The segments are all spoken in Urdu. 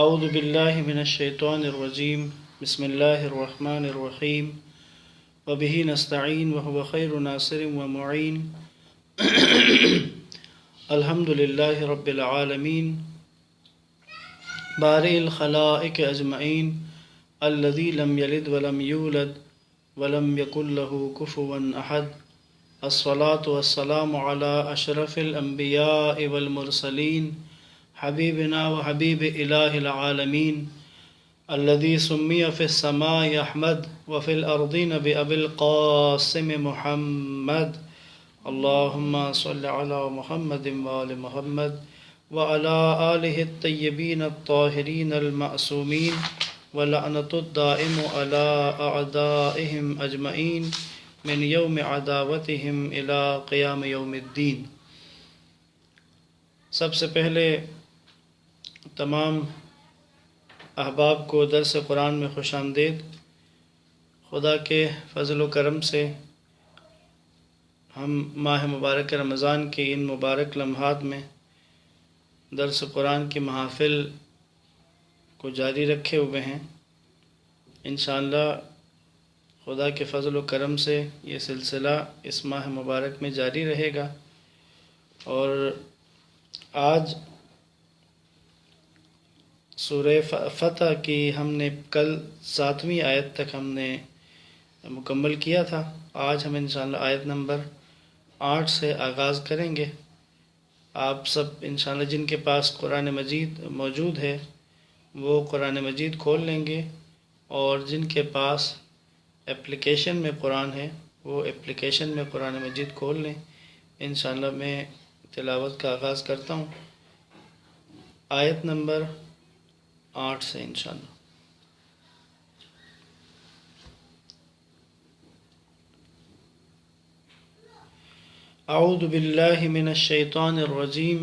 اعوذ باللہ من الشیطان الرجیم بسم اللہ الرحمن الرحیم وبہ نستعین وهو خیر ناصر ومعین الحمد للہ رب العالمین بارئ الخلائق اجمعین الذی لم یلد ولم یولد ولم یکن له کفوا احد الصلاة والسلام علی اشرف الانبیاء والمرسلین حبیبنا و حبیب الہ العالمین الذي سمی فی السماء احمد وفی الارضین بأبی القاسم محمد اللہم صل علی محمد وآل محمد وعلى آلہ الطیبین الطاہرین المعصومین ولعنۃ الدائم علی اعدائہم اجمعین من یوم عداوتہم الی قیام یوم الدین۔ سب سے پہلے تمام احباب کو درس قرآن میں خوش آمدید۔ خدا کے فضل و کرم سے ہم ماہ مبارک رمضان کے ان مبارک لمحات میں درس قرآن کی محافل کو جاری رکھے ہوئے ہیں۔ انشاءاللہ خدا کے فضل و کرم سے یہ سلسلہ اس ماہ مبارک میں جاری رہے گا، اور آج سورہ فتح کی ہم نے کل 7ویں آیت تک ہم نے مکمل کیا تھا۔ آج ہم انشاءاللہ آیت نمبر 8 سے آغاز کریں گے۔ آپ سب انشاءاللہ جن کے پاس قرآن مجید موجود ہے وہ قرآن مجید کھول لیں گے، اور جن کے پاس اپلیکیشن میں قرآن ہے وہ اپلیکیشن میں قرآن مجید کھول لیں۔ انشاءاللہ میں تلاوت کا آغاز کرتا ہوں آیت نمبر 8 سے انشاءاللہ۔ اعوذ باللہ من الشیطان الرجیم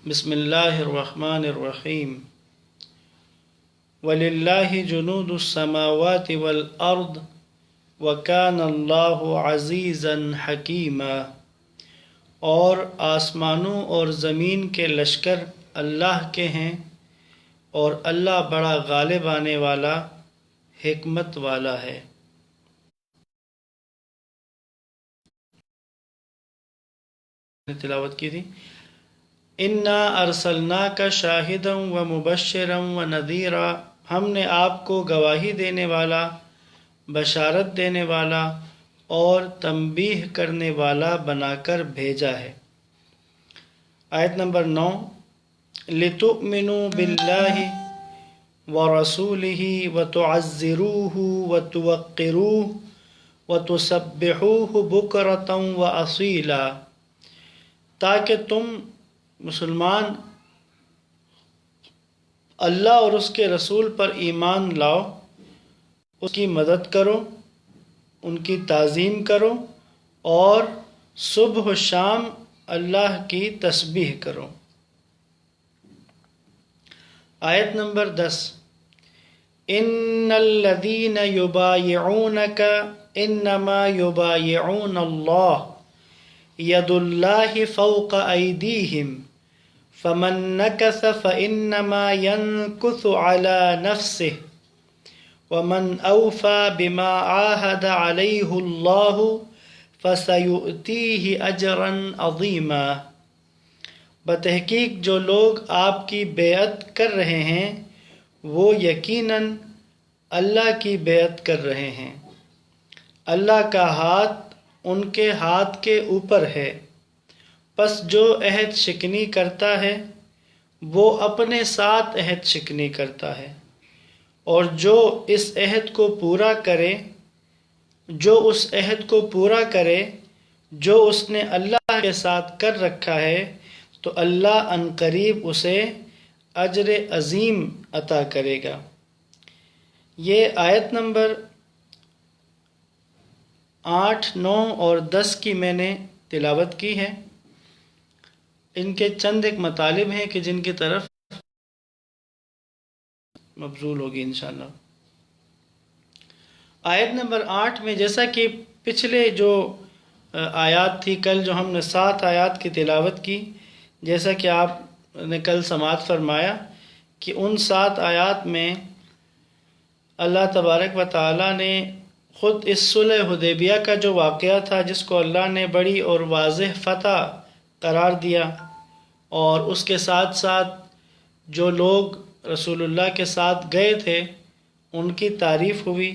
بسم اللہ الرحمن الرحیم وَلِلَّهِ جُنُودُ السَّمَاوَاتِ وَالْأَرْضِ وَكَانَ اللَّهُ عَزِيزًا حَكِيمًا، اور آسمانوں اور زمین کے لشکر اللہ کے ہیں، اور اللہ بڑا غالب آنے والا حکمت والا ہے۔ تلاوت کی تھی اِنَّا أَرْسَلْنَاكَ شَاهِدًا وَمُبَشِّرًا وَنَذِيرًا، ہم نے آپ کو گواہی دینے والا، بشارت دینے والا اور تنبیہ کرنے والا بنا کر بھیجا ہے۔ آیت نمبر 9 لِتُؤْمِنُوا بِاللَّهِ وَرَسُولِهِ وَتُعَزِّرُوهُ وَتُوَقِّرُوهُ وَتُسَبِّحُوهُ بُكْرَةً وَأَصِيلًا، تاکہ تم مسلمان اللہ اور اس کے رسول پر ایمان لاؤ، اس کی مدد کرو، ان کی تعظیم کرو، اور صبح و شام اللہ کی تسبیح کرو۔ آیت نمبر 10 ان الذین یبایعونک انما یبایعون اللہ ید اللہ فوق ایدیہم فمن نکث فانما ینکث علی نفسہ ومن اوفی بما عاہد علیہ اللہ فسیؤتیہ اجرا عظیما، بتحقیق جو لوگ آپ کی بیعت کر رہے ہیں وہ یقیناً اللہ کی بیعت کر رہے ہیں، اللہ کا ہاتھ ان کے ہاتھ کے اوپر ہے، پس جو عہد شکنی کرتا ہے وہ اپنے ساتھ عہد شکنی کرتا ہے، اور جو اس عہد کو پورا کرے، جو اس عہد کو پورا کرے جو اس نے اللہ کے ساتھ کر رکھا ہے، تو اللہ عنقریب اسے اجر عظیم عطا کرے گا۔ یہ آیت نمبر 8، 9 اور 10 کی میں نے تلاوت کی ہے۔ ان کے چند ایک مطالب ہیں کہ جن کی طرف مبذول ہوگی انشاءاللہ۔ آیت نمبر 8 میں جیسا کہ پچھلے جو آیات تھی، کل جو ہم نے 7 آیات کی تلاوت کی، جیسا کہ آپ نے کل سماعت فرمایا کہ ان 7 آیات میں اللہ تبارک و تعالیٰ نے خود اس صلح حدیبیہ کا جو واقعہ تھا، جس کو اللہ نے بڑی اور واضح فتح قرار دیا، اور اس کے ساتھ ساتھ جو لوگ رسول اللہ کے ساتھ گئے تھے ان کی تعریف ہوئی،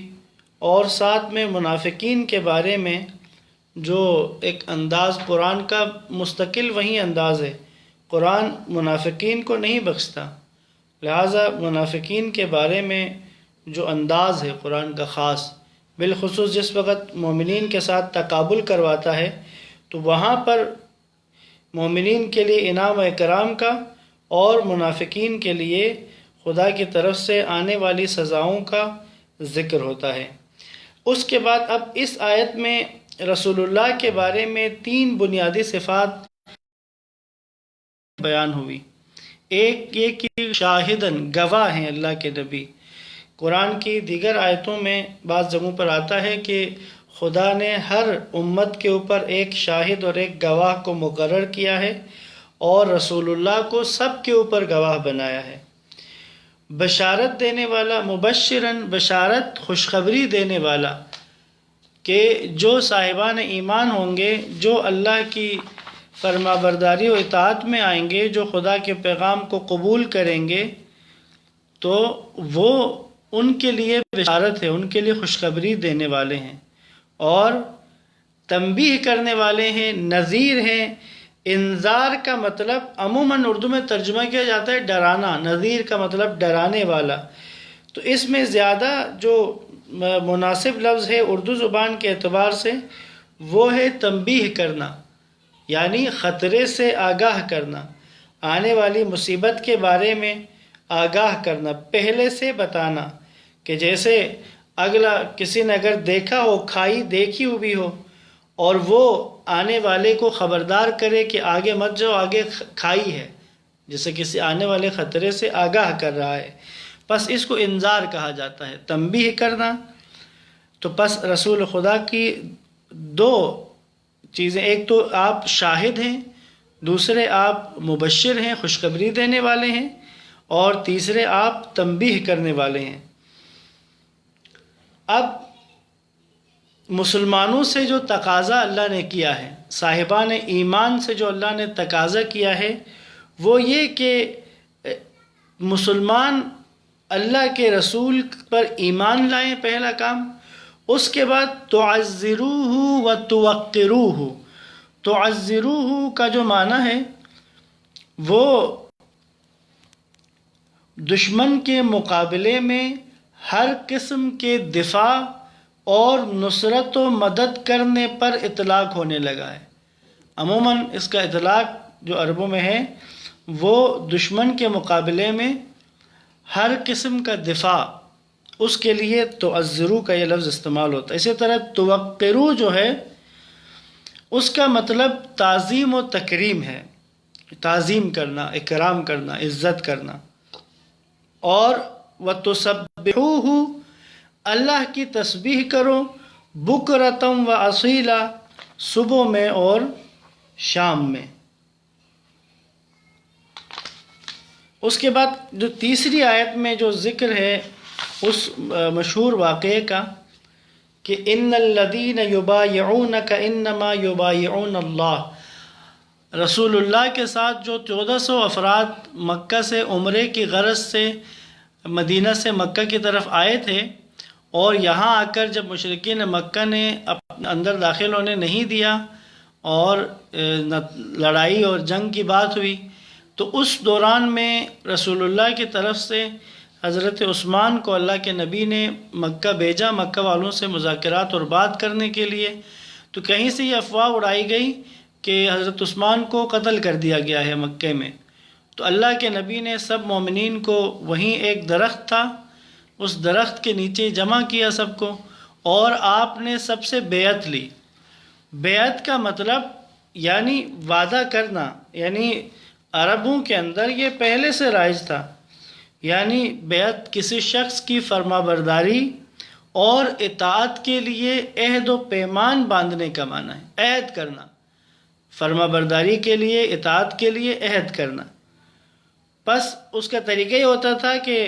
اور ساتھ میں منافقین کے بارے میں جو ایک انداز قرآن کا مستقل وہی انداز ہے، قرآن منافقین کو نہیں بخشتا، لہٰذا منافقین کے بارے میں جو انداز ہے قرآن کا خاص، بالخصوص جس وقت مومنین کے ساتھ تقابل کرواتا ہے تو وہاں پر مومنین کے لیے انعام و اکرام کا اور منافقین کے لیے خدا کی طرف سے آنے والی سزاؤں کا ذکر ہوتا ہے۔ اس کے بعد اب اس آیت میں رسول اللہ کے بارے میں 3 بنیادی صفات بیان ہوئی۔ ایک یہ کہ شاہدن، گواہ ہیں اللہ کے نبی۔ قرآن کی دیگر آیتوں میں بعض جگہوں پر آتا ہے کہ خدا نے ہر امت کے اوپر ایک شاہد اور ایک گواہ کو مقرر کیا ہے، اور رسول اللہ کو سب کے اوپر گواہ بنایا ہے۔ بشارت دینے والا، مبشرن، بشارت خوشخبری دینے والا کہ جو صاحبان ایمان ہوں گے، جو اللہ کی فرما برداری و اطاعت میں آئیں گے، جو خدا کے پیغام کو قبول کریں گے، تو وہ ان کے لیے بشارت ہے، ان کے لیے خوشخبری دینے والے ہیں، اور تنبیہ کرنے والے ہیں، نذیر ہیں۔ انذار کا مطلب عموماً اردو میں ترجمہ کیا جاتا ہے ڈرانا، نذیر کا مطلب ڈرانے والا، تو اس میں زیادہ جو مناسب لفظ ہے اردو زبان کے اعتبار سے وہ ہے تنبیہ کرنا، یعنی خطرے سے آگاہ کرنا، آنے والی مصیبت کے بارے میں آگاہ کرنا، پہلے سے بتانا، کہ جیسے اگلا کسی نے اگر دیکھا ہو، کھائی دیکھی ہوئی ہو، اور وہ آنے والے کو خبردار کرے کہ آگے مت جاؤ، آگے کھائی ہے، جیسے کسی آنے والے خطرے سے آگاہ کر رہا ہے، پس اس کو انذار کہا جاتا ہے، تنبیہ کرنا۔ تو پس رسول خدا کی 2 چیزیں، ایک تو آپ شاہد ہیں، دوسرے آپ مبشر ہیں، خوشخبری دینے والے ہیں، اور تیسرے آپ تنبیہ کرنے والے ہیں۔ اب مسلمانوں سے جو تقاضا اللہ نے کیا ہے، صاحبان ایمان سے جو اللہ نے تقاضا کیا ہے، وہ یہ کہ مسلمان اللہ کے رسول پر ایمان لائیں، پہلا کام۔ اس کے بعد تعزروہ و توقروہ۔ تعزروہ کا جو معنی ہے وہ دشمن کے مقابلے میں ہر قسم کے دفاع اور نصرت و مدد کرنے پر اطلاق ہونے لگا ہے۔ عموماً اس کا اطلاق جو عربوں میں ہے وہ دشمن کے مقابلے میں ہر قسم کا دفاع، اس کے لیے تعزرو کا یہ لفظ استعمال ہوتا ہے۔ اسی طرح توقرو جو ہے اس کا مطلب تعظیم و تکریم ہے، تعظیم کرنا، اکرام کرنا، عزت کرنا۔ اور وَتُسَبِّحُوهُ، اللہ کی تسبیح کرو، بکرتم و اصیلا، صبح میں اور شام میں۔ اس کے بعد جو تیسری آیت میں جو ذکر ہے اس مشہور واقعے کا کہ ان الذین یبایعونک انما یبایعون اللہ، رسول اللہ کے ساتھ جو 1400 افراد مکہ سے عمرے کی غرض سے مدینہ سے مکہ کی طرف آئے تھے، اور یہاں آ کر جب مشرکین مکہ نے اندر داخل ہونے نہیں دیا اور لڑائی اور جنگ کی بات ہوئی، تو اس دوران میں رسول اللہ کی طرف سے حضرت عثمان کو اللہ کے نبی نے مکہ بھیجا، مکہ والوں سے مذاکرات اور بات کرنے کے لیے۔ تو کہیں سے یہ افواہ اڑائی گئی کہ حضرت عثمان کو قتل کر دیا گیا ہے مکہ میں۔ تو اللہ کے نبی نے سب مومنین کو، وہیں ایک درخت تھا، اس درخت کے نیچے جمع کیا سب کو، اور آپ نے سب سے بیعت لی۔ بیعت کا مطلب یعنی وعدہ کرنا، یعنی عربوں کے اندر یہ پہلے سے رائج تھا، یعنی بیعت کسی شخص کی فرما برداری اور اطاعت کے لیے عہد و پیمان باندھنے کا معنی ہے، عہد کرنا، فرما برداری کے لیے، اطاعت کے لیے عہد کرنا۔ بس اس کا طریقہ یہ ہوتا تھا کہ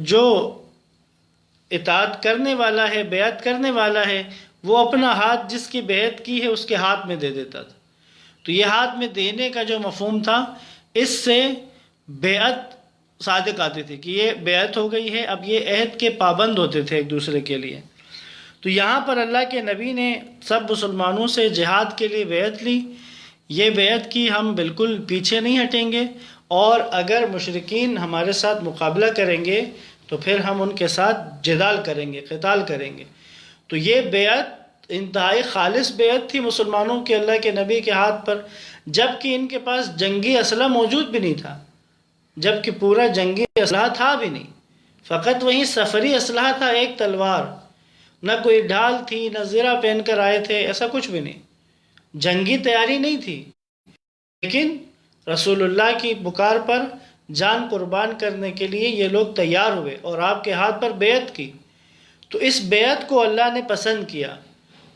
جو اطاعت کرنے والا ہے، بیعت کرنے والا ہے، وہ اپنا ہاتھ جس کی بیعت کی ہے اس کے ہاتھ میں دے دیتا تھا۔ تو یہ ہاتھ میں دینے کا جو مفہوم تھا، اس سے بیعت صادق آتے تھے کہ یہ بیعت ہو گئی ہے، اب یہ عہد کے پابند ہوتے تھے ایک دوسرے کے لیے۔ تو یہاں پر اللہ کے نبی نے سب مسلمانوں سے جہاد کے لیے بیعت لی، یہ بیعت کی ہم بالکل پیچھے نہیں ہٹیں گے، اور اگر مشرکین ہمارے ساتھ مقابلہ کریں گے تو پھر ہم ان کے ساتھ جدال کریں گے، قتال کریں گے۔ تو یہ بیعت انتہائی خالص بیعت تھی مسلمانوں کے اللہ کے نبی کے ہاتھ پر، جبکہ ان کے پاس جنگی اسلحہ موجود بھی نہیں تھا، جبکہ پورا جنگی اسلحہ تھا بھی نہیں، فقط وہیں سفری اسلحہ تھا، ایک تلوار، نہ کوئی ڈھال تھی، نہ زرہ پہن کر آئے تھے، ایسا کچھ بھی نہیں، جنگی تیاری نہیں تھی۔ لیکن رسول اللہ کی پکار پر جان قربان کرنے کے لیے یہ لوگ تیار ہوئے اور آپ کے ہاتھ پر بیعت کی۔ تو اس بیعت کو اللہ نے پسند کیا،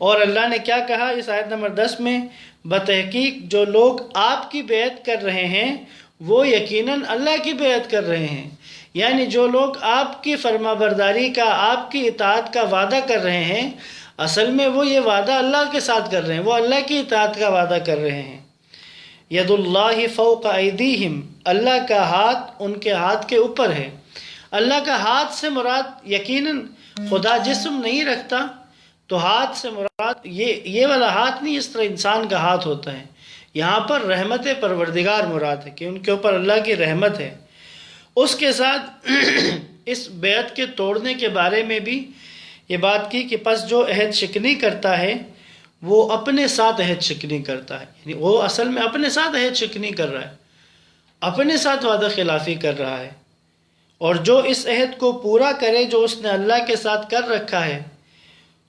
اور اللہ نے کیا کہا اس آیت نمبر 10 میں، بتحقیق جو لوگ آپ کی بیعت کر رہے ہیں وہ یقیناً اللہ کی بیعت کر رہے ہیں، یعنی جو لوگ آپ کی فرما برداری کا، آپ کی اطاعت کا وعدہ کر رہے ہیں، اصل میں وہ یہ وعدہ اللہ کے ساتھ کر رہے ہیں، وہ اللہ کی اطاعت کا وعدہ کر رہے ہیں۔ ید اللہ فوق ایدیہم، اللہ کا ہاتھ ان کے ہاتھ کے اوپر ہے۔ اللہ کا ہاتھ سے مراد یقیناً خدا جسم نہیں رکھتا، تو ہاتھ سے مراد یہ والا ہاتھ نہیں، اس طرح انسان کا ہاتھ ہوتا ہے۔ یہاں پر رحمت پروردگار مراد ہے کہ ان کے اوپر اللہ کی رحمت ہے۔ اس کے ساتھ اس بیعت کے توڑنے کے بارے میں بھی یہ بات کی کہ پس جو عہد شکنی کرتا ہے وہ اپنے ساتھ عہد شکنی کرتا ہے، یعنی وہ اصل میں اپنے ساتھ عہد شکنی کر رہا ہے، اپنے ساتھ وعدہ خلافی کر رہا ہے، اور جو اس عہد کو پورا کرے جو اس نے اللہ کے ساتھ کر رکھا ہے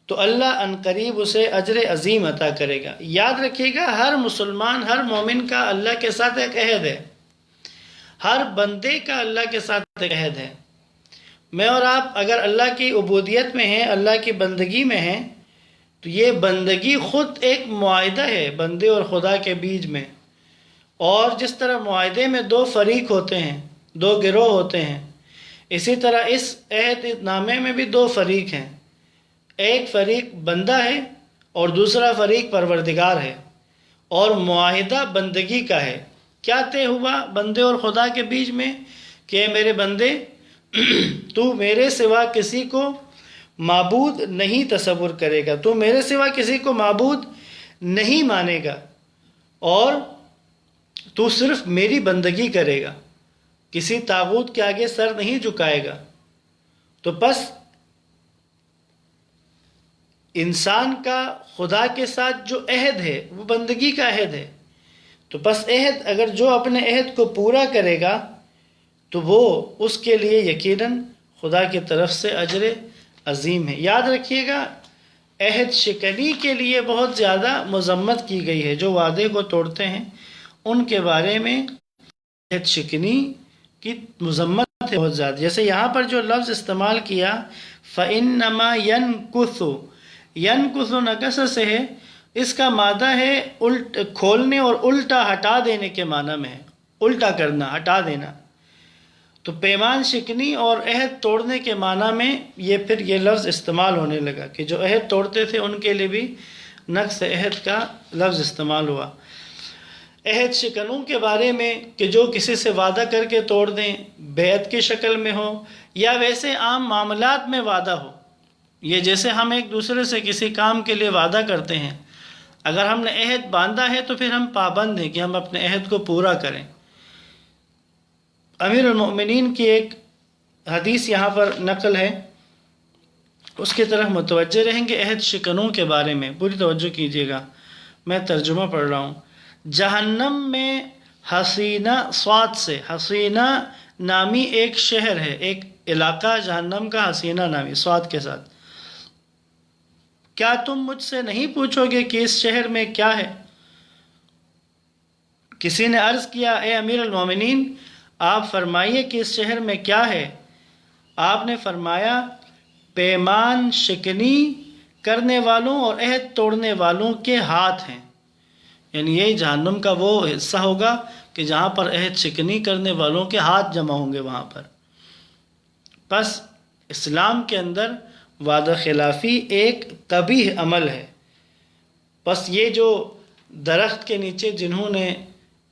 تو اللہ عنقریب اسے اجر عظیم عطا کرے گا۔ یاد رکھیے گا، ہر مسلمان، ہر مومن کا اللہ کے ساتھ ایک عہد ہے، ہر بندے کا اللہ کے ساتھ ایک عہد ہے۔ میں اور آپ اگر اللہ کی عبودیت میں ہیں، اللہ کی بندگی میں ہیں، تو یہ بندگی خود ایک معاہدہ ہے بندے اور خدا کے بیچ میں، اور جس طرح معاہدے میں دو فریق ہوتے ہیں، دو گروہ ہوتے ہیں، اسی طرح اس عہد نامے میں بھی دو فریق ہیں، ایک فریق بندہ ہے اور دوسرا فریق پروردگار ہے، اور معاہدہ بندگی کا ہے۔ کیا طے ہوا بندے اور خدا کے بیچ میں کہ اے میرے بندے، تو میرے سوا کسی کو معبود نہیں تصور کرے گا، تو میرے سوا کسی کو معبود نہیں مانے گا، اور تو صرف میری بندگی کرے گا، کسی طاغوت کے آگے سر نہیں جھکائے گا۔ تو پس انسان کا خدا کے ساتھ جو عہد ہے وہ بندگی کا عہد ہے، تو پس عہد اگر جو اپنے عہد کو پورا کرے گا تو وہ اس کے لیے یقیناً خدا کی طرف سے اجر عظیم ہے۔ یاد رکھیے گا، عہد شکنی کے لیے بہت زیادہ مذمت کی گئی ہے، جو وعدے کو توڑتے ہیں ان کے بارے میں عہد شکنی کی مذمت ہے بہت زیادہ۔ جیسے یہاں پر جو لفظ استعمال کیا فَإِنَّمَا يَنْكُثُ، يَنْكُثُ نکس سے ہے، اس کا مادہ ہے کھولنے اور الٹا ہٹا دینے کے معنی میں ہے، الٹا کرنا، ہٹا دینا۔ تو پیمان شکنی اور عہد توڑنے کے معنی میں پھر یہ لفظ استعمال ہونے لگا کہ جو عہد توڑتے تھے ان کے لیے بھی نقص عہد کا لفظ استعمال ہوا۔ عہد شکنوں کے بارے میں کہ جو کسی سے وعدہ کر کے توڑ دیں، بیعت کی شکل میں ہو یا ویسے عام معاملات میں وعدہ ہو، یہ جیسے ہم ایک دوسرے سے کسی کام کے لیے وعدہ کرتے ہیں، اگر ہم نے عہد باندھا ہے تو پھر ہم پابند ہیں کہ ہم اپنے عہد کو پورا کریں۔ امیر المؤمنین کی ایک حدیث یہاں پر نقل ہے، اس کی طرف متوجہ رہیں گے عہد شکنوں کے بارے میں، پوری توجہ کیجیے گا، میں ترجمہ پڑھ رہا ہوں۔ جہنم میں حسینہ، صاد سے حسینہ نامی ایک شہر ہے، ایک علاقہ جہنم کا حسینہ نامی، صاد کے ساتھ۔ کیا تم مجھ سے نہیں پوچھو گے کہ اس شہر میں کیا ہے؟ کسی نے عرض کیا اے امیر المومنین، آپ فرمائیے کہ اس شہر میں کیا ہے؟ آپ نے فرمایا پیمان شکنی کرنے والوں اور عہد توڑنے والوں کے ہاتھ ہیں، یعنی یہی جہنم کا وہ حصہ ہوگا کہ جہاں پر عہد شکنی کرنے والوں کے ہاتھ جمع ہوں گے وہاں پر۔ بس اسلام کے اندر وعدہ خلافی ایک قبیح عمل ہے۔ بس یہ جو درخت کے نیچے جنہوں نے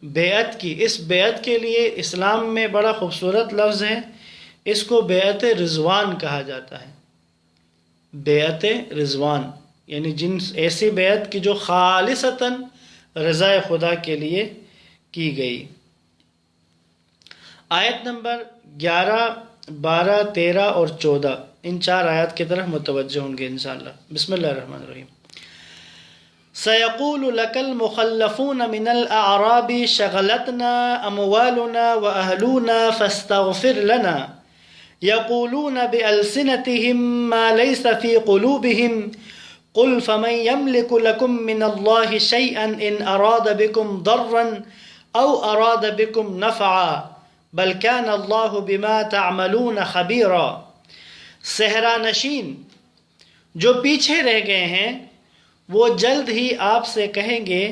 بیعت کی، اس بیعت کے لیے اسلام میں بڑا خوبصورت لفظ ہے، اس کو بیعت رضوان کہا جاتا ہے۔ بیعت رضوان یعنی جن ایسی بیعت کی جو خالصتاً رضا خدا کے لیے کی گئی۔ آیت نمبر 11، 12، 13 اور 14 ان 4 آیات کی طرف متوجہ ہوں گے انشاءاللہ۔ بسم اللہ الرحمن الرحیم۔ سَيَقُولُ لَكَ الْمُخَلَّفُونَ مِنَ الْأَعْرَابِ شَغَلَتْنَا أَمْوَالُنَا وَأَهْلُونَا فَاسْتَغْفِرْ لَنَا يَقُولُونَ بِأَلْسِنَتِهِمْ مَا لَيْسَ فِي قُلُوبِهِمْ قُلْ فَمَنْ يَمْلِكُ لَكُمْ مِنَ اللَّهِ شَيْئًا إِنْ أَرَادَ بِكُمْ ضَرًّا أَوْ أَرَادَ بِكُمْ نَفْعًا بَلْ كَانَ اللَّهُ بِمَا تَعْمَلُونَ خَبِيرًا۔ صحرا نشین جو پیچھے رہ گئے ہیں وہ جلد ہی آپ سے کہیں گے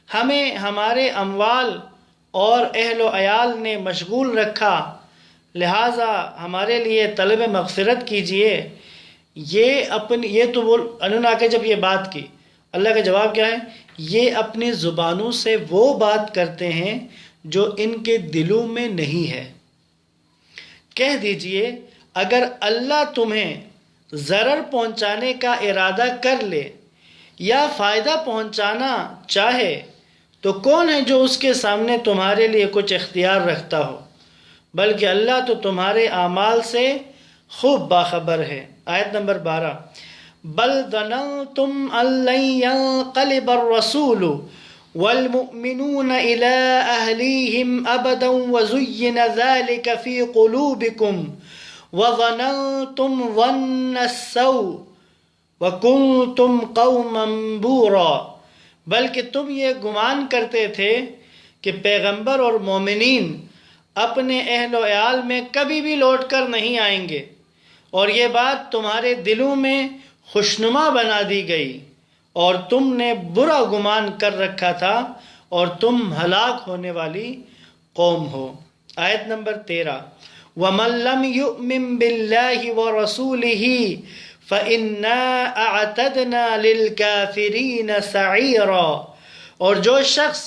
ہمیں ہمارے اموال اور اہل و عیال نے مشغول رکھا، لہٰذا ہمارے لیے طلب مغفرت کیجئے۔ یہ تو وہ انہوں نے آ کے جب یہ بات کی، اللہ کا جواب کیا ہے؟ یہ اپنی زبانوں سے وہ بات کرتے ہیں جو ان کے دلوں میں نہیں ہے۔ کہہ دیجئے اگر اللہ تمہیں ضرر پہنچانے کا ارادہ کر لے یا فائدہ پہنچانا چاہے تو کون ہے جو اس کے سامنے تمہارے لیے کچھ اختیار رکھتا ہو، بلکہ اللہ تو تمہارے اعمال سے خوب باخبر ہے۔ آیت نمبر 12۔ بل ظننتم ان لن ينقلب الرسول والمؤمنون الى اهليهم ابدا وزين ذلك في قلوبكم وظننتم ظن السوء وَكُنْتُمْ قَوْمًا بُورًا۔ بلکہ تم یہ گمان کرتے تھے کہ پیغمبر اور مومنین اپنے اہل و عیال میں کبھی بھی لوٹ کر نہیں آئیں گے، اور یہ بات تمہارے دلوں میں خوشنما بنا دی گئی، اور تم نے برا گمان کر رکھا تھا اور تم ہلاک ہونے والی قوم ہو۔ آیت نمبر 13۔ وَمَن لَّمْ يُؤْمِن بِاللَّهِ وَرَسُولِهِ فَإِنَّا أَعْتَدْنَا لِلْكَافِرِينَ سَعِيرًا۔ اور جو شخص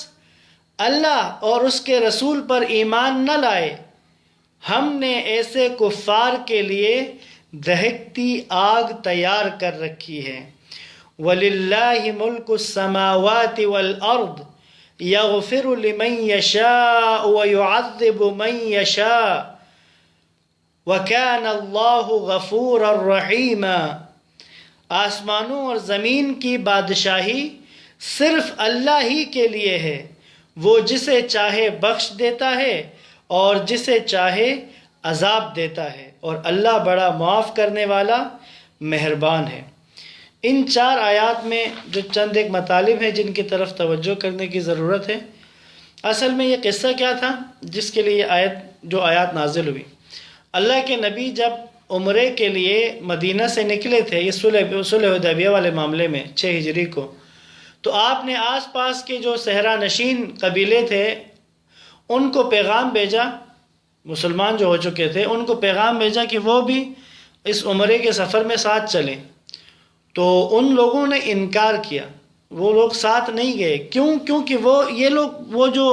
اللہ اور اس کے رسول پر ایمان نہ لائے، ہم نے ایسے کفار کے لیے دہکتی آگ تیار کر رکھی ہے۔ وَلِلَّهِ مُلْكُ السَّمَاوَاتِ وَالْأَرْضِ يَغْفِرُ لِمَن يَشَاءُ وَيُعَذِّبُ مَن يَشَاءُ وَكَانَ اللَّهُ غَفُورًا رَحِيمًا۔ آسمانوں اور زمین کی بادشاہی صرف اللہ ہی کے لیے ہے، وہ جسے چاہے بخش دیتا ہے اور جسے چاہے عذاب دیتا ہے، اور اللہ بڑا معاف کرنے والا مہربان ہے۔ ان 4 آیات میں جو چند ایک مطالب ہیں جن کی طرف توجہ کرنے کی ضرورت ہے۔ اصل میں یہ قصہ کیا تھا جس کے لیے آیات نازل ہوئی؟ اللہ کے نبی جب عمرے کے لیے مدینہ سے نکلے تھے، یہ صلح حدیبیہ والے معاملے میں 6 ہجری کو، تو آپ نے آس پاس کے جو صحرا نشین قبیلے تھے ان کو پیغام بھیجا، مسلمان جو ہو چکے تھے ان کو پیغام بھیجا کہ وہ بھی اس عمرے کے سفر میں ساتھ چلیں۔ تو ان لوگوں نے انکار کیا، وہ لوگ ساتھ نہیں گئے۔ کیونکہ وہ جو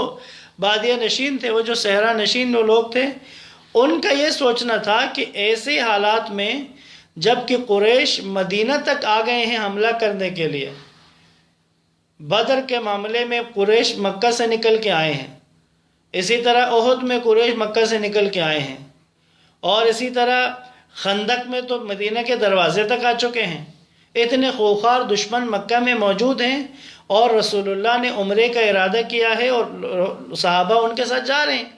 بادیہ نشین تھے، وہ جو صحرا نشین وہ لوگ تھے، ان کا یہ سوچنا تھا کہ ایسے حالات میں جب کہ قریش مدینہ تک آ گئے ہیں حملہ کرنے کے لیے، بدر کے معاملے میں قریش مکہ سے نکل کے آئے ہیں، اسی طرح احد میں قریش مکہ سے نکل کے آئے ہیں، اور اسی طرح خندق میں تو مدینہ کے دروازے تک آ چکے ہیں۔ اتنے خوخار دشمن مکہ میں موجود ہیں اور رسول اللہ نے عمرے کا ارادہ کیا ہے اور صحابہ ان کے ساتھ جا رہے ہیں۔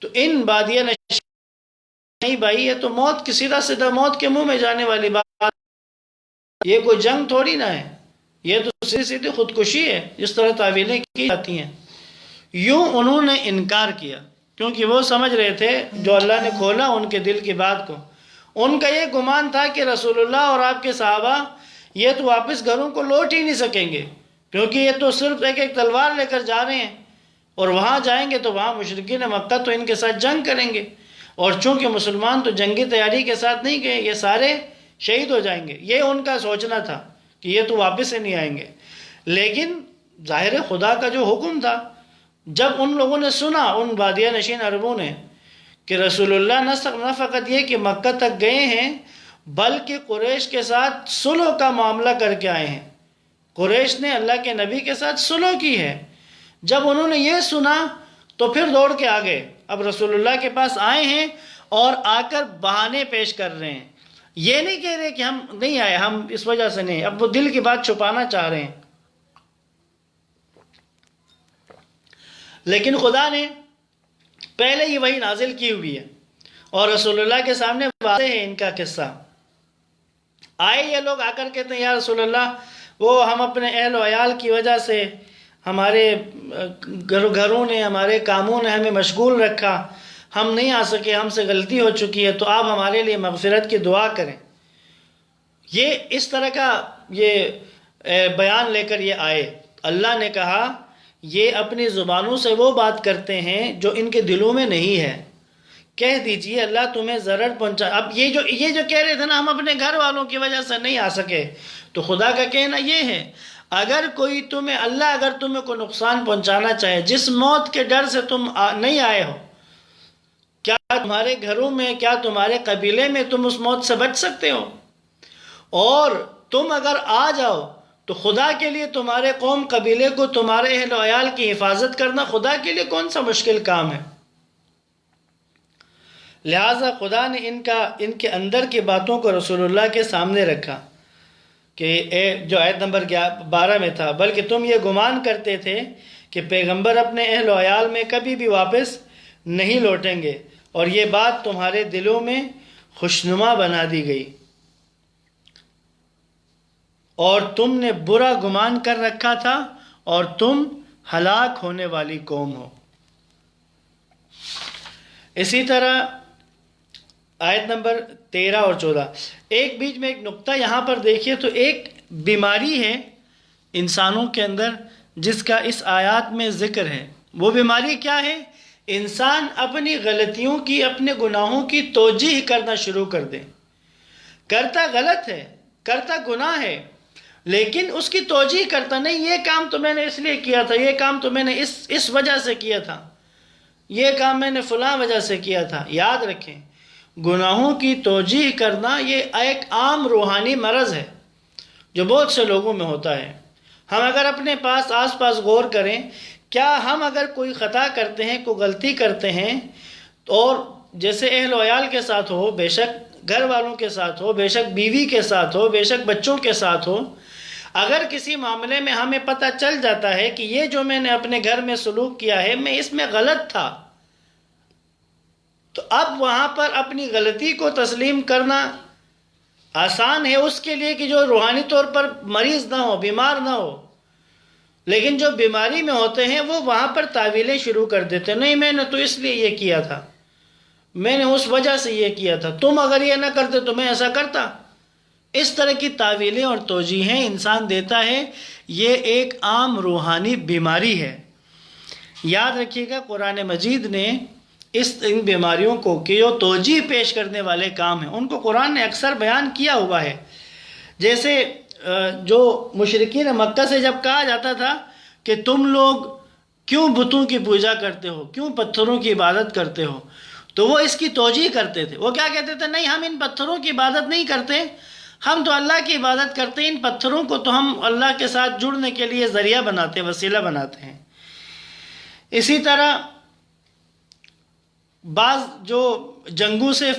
تو ان بادیہ نشین نہیں بھائی، یہ تو موت کی سیدھا موت کے منہ میں جانے والی بات، یہ کوئی جنگ تھوڑی نہ ہے، یہ تو سیدھی خودکشی ہے جس طرح تعویلیں کی جاتی ہیں۔ یوں انہوں نے انکار کیا کیونکہ وہ سمجھ رہے تھے جو اللہ نے کھولا ان کے دل کی بات کو، ان کا یہ گمان تھا کہ رسول اللہ اور آپ کے صحابہ یہ تو واپس گھروں کو لوٹ ہی نہیں سکیں گے، کیونکہ یہ تو صرف ایک تلوار لے کر جا رہے ہیں اور وہاں جائیں گے تو وہاں مشرکین مکہ تو ان کے ساتھ جنگ کریں گے، اور چونکہ مسلمان تو جنگی تیاری کے ساتھ نہیں گئے، یہ سارے شہید ہو جائیں گے، یہ ان کا سوچنا تھا کہ یہ تو واپس سے نہیں آئیں گے۔ لیکن ظاہر خدا کا جو حکم تھا، جب ان لوگوں نے سنا، ان بادیہ نشین عربوں نے، کہ رسول اللہ نہ فقط یہ کہ مکہ تک گئے ہیں بلکہ قریش کے ساتھ صلح کا معاملہ کر کے آئے ہیں، قریش نے اللہ کے نبی کے ساتھ صلح کی ہے، جب انہوں نے یہ سنا تو پھر دوڑ کے آ گئے، اب رسول اللہ کے پاس آئے ہیں اور آ کر بہانے پیش کر رہے ہیں، یہ نہیں کہہ رہے کہ ہم نہیں آئے، ہم اس وجہ سے نہیں، اب وہ دل کی بات چھپانا چاہ رہے ہیں۔ لیکن خدا نے پہلے ہی وحی نازل کی ہوئی ہے اور رسول اللہ کے سامنے واضح ہے ان کا قصہ۔ آئے یہ لوگ آ کر کہتے ہیں یا رسول اللہ وہ ہم اپنے اہل و عیال کی وجہ سے، ہمارے گھروں نے، ہمارے کاموں نے ہمیں مشغول رکھا، ہم نہیں آ سکے، ہم سے غلطی ہو چکی ہے، تو آپ ہمارے لیے مغفرت کی دعا کریں۔ یہ اس طرح کا یہ بیان لے کر یہ آئے۔ اللہ نے کہا یہ اپنی زبانوں سے وہ بات کرتے ہیں جو ان کے دلوں میں نہیں ہے، کہہ دیجئے اللہ تمہیں ضرر پہنچا۔ اب یہ جو کہہ رہے تھے نا ہم اپنے گھر والوں کی وجہ سے نہیں آ سکے، تو خدا کا کہنا یہ ہے اگر کوئی اگر تمہیں کوئی نقصان پہنچانا چاہے، جس موت کے ڈر سے تم نہیں آئے ہو، کیا تمہارے گھروں میں، کیا تمہارے قبیلے میں تم اس موت سے بچ سکتے ہو؟ اور تم اگر آ جاؤ تو خدا کے لیے تمہارے قوم قبیلے کو، تمہارے اہل و عیال کی حفاظت کرنا خدا کے لیے کون سا مشکل کام ہے؟ لہٰذا خدا نے ان کے اندر کی باتوں کو رسول اللہ کے سامنے رکھا کہ جو آیت نمبر 12 میں تھا، بلکہ تم یہ گمان کرتے تھے کہ پیغمبر اپنے اہل و عیال میں کبھی بھی واپس نہیں لوٹیں گے، اور یہ بات تمہارے دلوں میں خوشنما بنا دی گئی، اور تم نے برا گمان کر رکھا تھا اور تم ہلاک ہونے والی قوم ہو۔ اسی طرح آیت نمبر 13 اور 14، ایک بیچ میں ایک نقطہ یہاں پر دیکھیے تو ایک بیماری ہے انسانوں کے اندر جس کا اس آیات میں ذکر ہے۔ وہ بیماری کیا ہے؟ انسان اپنی غلطیوں کی، اپنے گناہوں کی توجیح کرنا شروع کر دے، کرتا غلط ہے، کرتا گناہ ہے، لیکن اس کی توجیح کرتا نہیں، یہ کام تو میں نے اس لیے کیا تھا، یہ کام تو میں نے اس وجہ سے کیا تھا، یہ کام میں نے فلاں وجہ سے کیا تھا۔ یاد رکھیں گناہوں کی توجیح کرنا یہ ایک عام روحانی مرض ہے جو بہت سے لوگوں میں ہوتا ہے۔ ہم اگر اپنے آس پاس غور کریں، کیا ہم اگر کوئی خطا کرتے ہیں، کوئی غلطی کرتے ہیں، اور جیسے اہل و عیال کے ساتھ ہو، بے شک گھر والوں کے ساتھ ہو، بے شک بیوی کے ساتھ ہو، بے شک بچوں کے ساتھ ہو، اگر کسی معاملے میں ہمیں پتہ چل جاتا ہے کہ یہ جو میں نے اپنے گھر میں سلوک کیا ہے میں اس میں غلط تھا، تو اب وہاں پر اپنی غلطی کو تسلیم کرنا آسان ہے اس کے لیے کہ جو روحانی طور پر مریض نہ ہو، بیمار نہ ہو، لیکن جو بیماری میں ہوتے ہیں وہ وہاں پر تعویلیں شروع کر دیتے ہیں، نہیں میں نے تو اس لیے یہ کیا تھا، میں نے اس وجہ سے یہ کیا تھا، تم اگر یہ نہ کرتے تو میں ایسا کرتا۔ اس طرح کی تعویلیں اور توجیہیں انسان دیتا ہے، یہ ایک عام روحانی بیماری ہے۔ یاد رکھیے گا قرآن مجید نے ان بیماریوں کو کہ جو توجیہ پیش کرنے والے کام ہیں ان کو قرآن نے اکثر بیان کیا ہوا ہے۔ جیسے جو مشرکین مکہ سے جب کہا جاتا تھا کہ تم لوگ کیوں بتوں کی پوجا کرتے ہو، کیوں پتھروں کی عبادت کرتے ہو، تو وہ اس کی توجیہ کرتے تھے۔ وہ کیا کہتے تھے؟ نہیں ہم ان پتھروں کی عبادت نہیں کرتے، ہم تو اللہ کی عبادت کرتے ہیں، ان پتھروں کو تو ہم اللہ کے ساتھ جڑنے کے لیے ذریعہ بناتے ہیں، وسیلہ بناتے ہیں۔ اسی طرح بعض جو جنگوں سے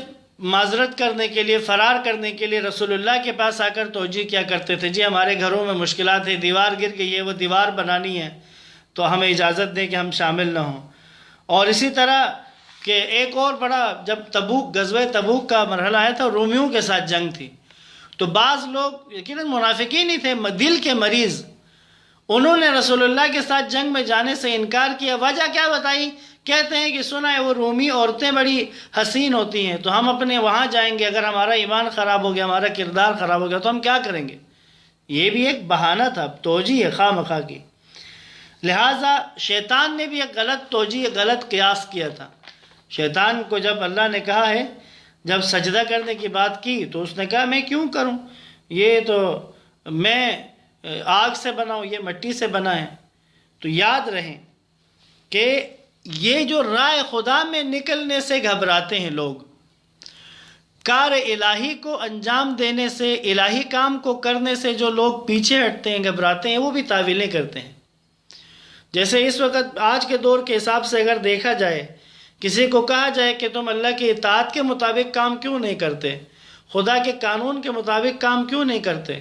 معذرت کرنے کے لیے، فرار کرنے کے لیے رسول اللہ کے پاس آ کر توجیہ کیا کرتے تھے، جی ہمارے گھروں میں مشکلات ہیں، دیوار گر گئی ہے، وہ دیوار بنانی ہے تو ہمیں اجازت دیں کہ ہم شامل نہ ہوں۔ اور اسی طرح کہ ایک اور بڑا، جب غزوہ تبوک کا مرحلہ آیا تھا، رومیوں کے ساتھ جنگ تھی، تو بعض لوگ یقیناً منافقین ہی تھے، دل کے مریض، انہوں نے رسول اللہ کے ساتھ جنگ میں جانے سے انکار کیا۔ وجہ کیا بتائی؟ کہتے ہیں کہ سنا ہے وہ رومی عورتیں بڑی حسین ہوتی ہیں، تو ہم اپنے وہاں جائیں گے، اگر ہمارا ایمان خراب ہو گیا، ہمارا کردار خراب ہو گیا تو ہم کیا کریں گے؟ یہ بھی ایک بہانہ تھا، توجیہ ہے خواہ مخواہ کی۔ لہٰذا شیطان نے بھی ایک غلط توجیہ، غلط قیاس کیا تھا۔ شیطان کو جب اللہ نے کہا ہے، جب سجدہ کرنے کی بات کی تو اس نے کہا میں کیوں کروں، یہ تو میں آگ سے بنا ہوں، یہ مٹی سے بنا ہے۔ تو یاد رہیں کہ یہ جو رائے خدا میں نکلنے سے گھبراتے ہیں لوگ، کار الہی کو انجام دینے سے، الہی کام کو کرنے سے جو لوگ پیچھے ہٹتے ہیں، گھبراتے ہیں، وہ بھی تعویلیں کرتے ہیں۔ جیسے اس وقت آج کے دور کے حساب سے اگر دیکھا جائے، کسی کو کہا جائے کہ تم اللہ کی اطاعت کے مطابق کام کیوں نہیں کرتے، خدا کے قانون کے مطابق کام کیوں نہیں کرتے،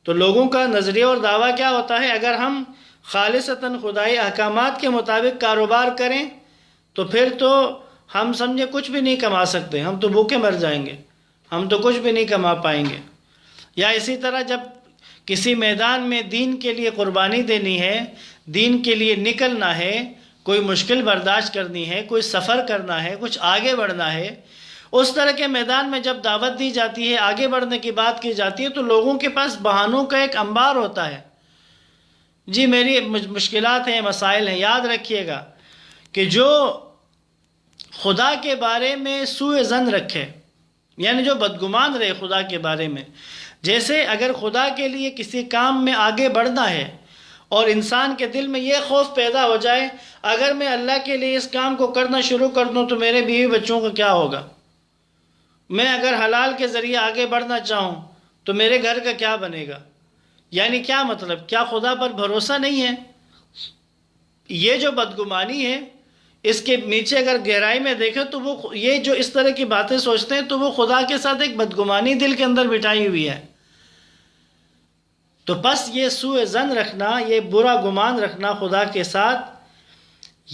تو لوگوں کا نظریہ اور دعویٰ کیا ہوتا ہے، اگر ہم خالصتاً خدائی احکامات کے مطابق کاروبار کریں تو پھر تو ہم سمجھے کچھ بھی نہیں کما سکتے، ہم تو بھوکے مر جائیں گے، ہم تو کچھ بھی نہیں کما پائیں گے۔ یا اسی طرح جب کسی میدان میں دین کے لیے قربانی دینی ہے، دین کے لیے نکلنا ہے، کوئی مشکل برداشت کرنی ہے، کوئی سفر کرنا ہے، کچھ آگے بڑھنا ہے، اس طرح کے میدان میں جب دعوت دی جاتی ہے، آگے بڑھنے کی بات کی جاتی ہے، تو لوگوں کے پاس بہانوں کا ایک انبار ہوتا ہے۔ جی میری مشکلات ہیں، مسائل ہیں۔ یاد رکھیے گا کہ جو خدا کے بارے میں سوء ظن رکھے، یعنی جو بدگمان رہے خدا کے بارے میں، جیسے اگر خدا کے لیے کسی کام میں آگے بڑھنا ہے اور انسان کے دل میں یہ خوف پیدا ہو جائے، اگر میں اللہ کے لیے اس کام کو کرنا شروع کر دوں تو میرے بیوی بچوں کا کیا ہوگا، میں اگر حلال کے ذریعے آگے بڑھنا چاہوں تو میرے گھر کا کیا بنے گا، یعنی کیا مطلب، کیا خدا پر بھروسہ نہیں ہے؟ یہ جو بدگمانی ہے، اس کے نیچے اگر گہرائی میں دیکھیں تو وہ یہ جو اس طرح کی باتیں سوچتے ہیں تو وہ خدا کے ساتھ ایک بدگمانی دل کے اندر بٹھائی ہوئی ہے۔ تو بس یہ سوء ظن رکھنا، یہ برا گمان رکھنا خدا کے ساتھ،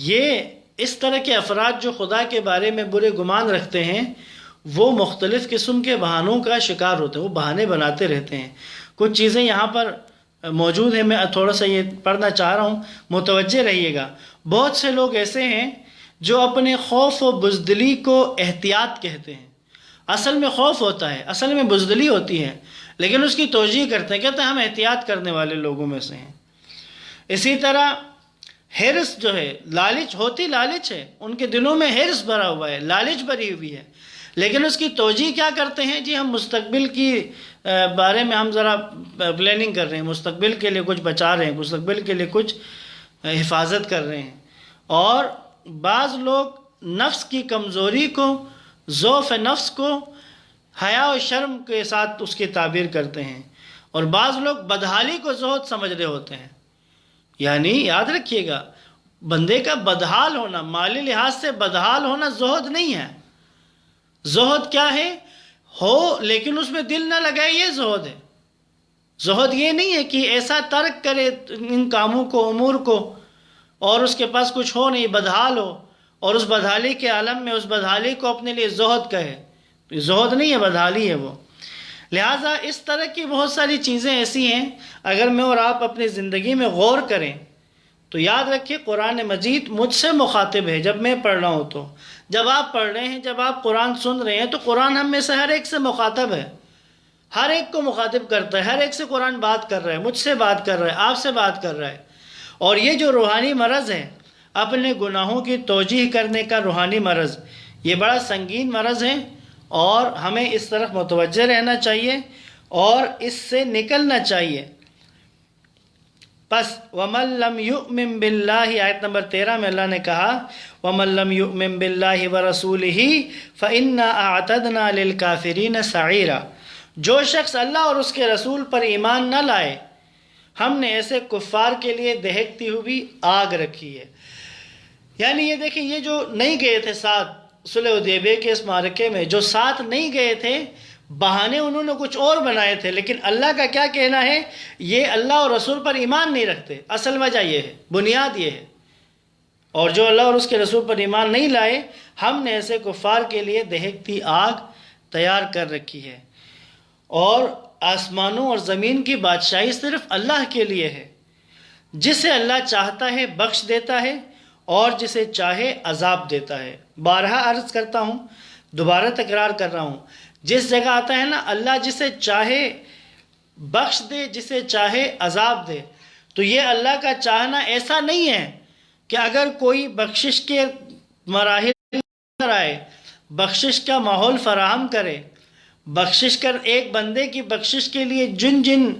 یہ اس طرح کے افراد جو خدا کے بارے میں برے گمان رکھتے ہیں، وہ مختلف قسم کے بہانوں کا شکار ہوتے ہیں، وہ بہانے بناتے رہتے ہیں۔ کچھ چیزیں یہاں پر موجود ہیں، میں تھوڑا سا یہ پڑھنا چاہ رہا ہوں، متوجہ رہیے گا۔ بہت سے لوگ ایسے ہیں جو اپنے خوف و بزدلی کو احتیاط کہتے ہیں۔ اصل میں خوف ہوتا ہے، اصل میں بزدلی ہوتی ہے، لیکن اس کی توجیہ کرتے ہیں، کہتے ہیں ہم احتیاط کرنے والے لوگوں میں سے ہیں۔ اسی طرح حرص جو ہے، لالچ ہوتی لالچ ہے، ان کے دلوں میں حرص بھرا ہوا ہے، لالچ بھری ہوئی ہے، لیکن اس کی توجیہ کیا کرتے ہیں، جی ہم مستقبل کی بارے میں ہم ذرا پلاننگ کر رہے ہیں، مستقبل کے لیے کچھ بچا رہے ہیں، مستقبل کے لیے کچھ حفاظت کر رہے ہیں۔ اور بعض لوگ نفس کی کمزوری کو، ضعف نفس کو حیا و شرم کے ساتھ اس کی تعبیر کرتے ہیں، اور بعض لوگ بدحالی کو زہد سمجھ رہے ہوتے ہیں۔ یعنی یاد رکھیے گا، بندے کا بدحال ہونا، مالی لحاظ سے بدحال ہونا زہد نہیں ہے۔ زہد کیا ہے، ہو لیکن اس میں دل نہ لگائے، یہ زہد ہے۔ زہد یہ نہیں ہے کہ ایسا ترک کرے ان کاموں کو، امور کو، اور اس کے پاس کچھ ہو نہیں، بدحال ہو، اور اس بدحالی کے عالم میں اس بدحالی کو اپنے لیے زہد کہے، تو یہ زہد نہیں ہے، بدحالی ہے وہ۔ لہٰذا اس طرح کی بہت ساری چیزیں ایسی ہیں، اگر میں اور آپ اپنی زندگی میں غور کریں تو یاد رکھیں قرآن مجید مجھ سے مخاطب ہے جب میں پڑھ رہا ہوں، تو جب آپ پڑھ رہے ہیں، جب آپ قرآن سن رہے ہیں، تو قرآن ہم میں سے ہر ایک سے مخاطب ہے، ہر ایک کو مخاطب کرتا ہے، ہر ایک سے قرآن بات کر رہا ہے، مجھ سے بات کر رہا ہے، آپ سے بات کر رہا ہے۔ اور یہ جو روحانی مرض ہے، اپنے گناہوں کی توجیہ کرنے کا روحانی مرض، یہ بڑا سنگین مرض ہے، اور ہمیں اس طرف متوجہ رہنا چاہیے اور اس سے نکلنا چاہیے۔ پس وَمَن لَّمْ يُؤْمِن بِاللَّهِ، آیت نمبر 13 میں اللہ نے کہا وَمَن لَّمْ يُؤْمِن بِاللَّهِ وَرَسُولِهِ فَإِنَّا أَعْتَدْنَا لِلْكَافِرِينَ سَعِيرًا، جو شخص اللہ اور اس کے رسول پر ایمان نہ لائے، ہم نے ایسے کفار کے لیے دہکتی ہوئی آگ رکھی ہے۔ یعنی یہ دیکھیں، یہ جو نہیں گئے تھے ساتھ صلح حدیبیہ کے اس معرکے میں، جو ساتھ نہیں گئے تھے، بہانے انہوں نے کچھ اور بنائے تھے، لیکن اللہ کا کیا کہنا ہے، یہ اللہ اور رسول پر ایمان نہیں رکھتے۔ اصل وجہ یہ ہے، بنیاد یہ ہے، اور جو اللہ اور اس کے رسول پر ایمان نہیں لائے، ہم نے ایسے کفار کے لیے دہکتی آگ تیار کر رکھی ہے۔ اور آسمانوں اور زمین کی بادشاہی صرف اللہ کے لیے ہے، جسے اللہ چاہتا ہے بخش دیتا ہے، اور جسے چاہے عذاب دیتا ہے۔ بارہا عرض کرتا ہوں، دوبارہ تکرار کر رہا ہوں، جس جگہ آتا ہے نا اللہ جسے چاہے بخش دے، جسے چاہے عذاب دے، تو یہ اللہ کا چاہنا ایسا نہیں ہے کہ اگر کوئی بخشش کے مراحل آئے، بخشش کا ماحول فراہم کرے، بخشش کر ایک بندے کی بخشش کے لیے جن جن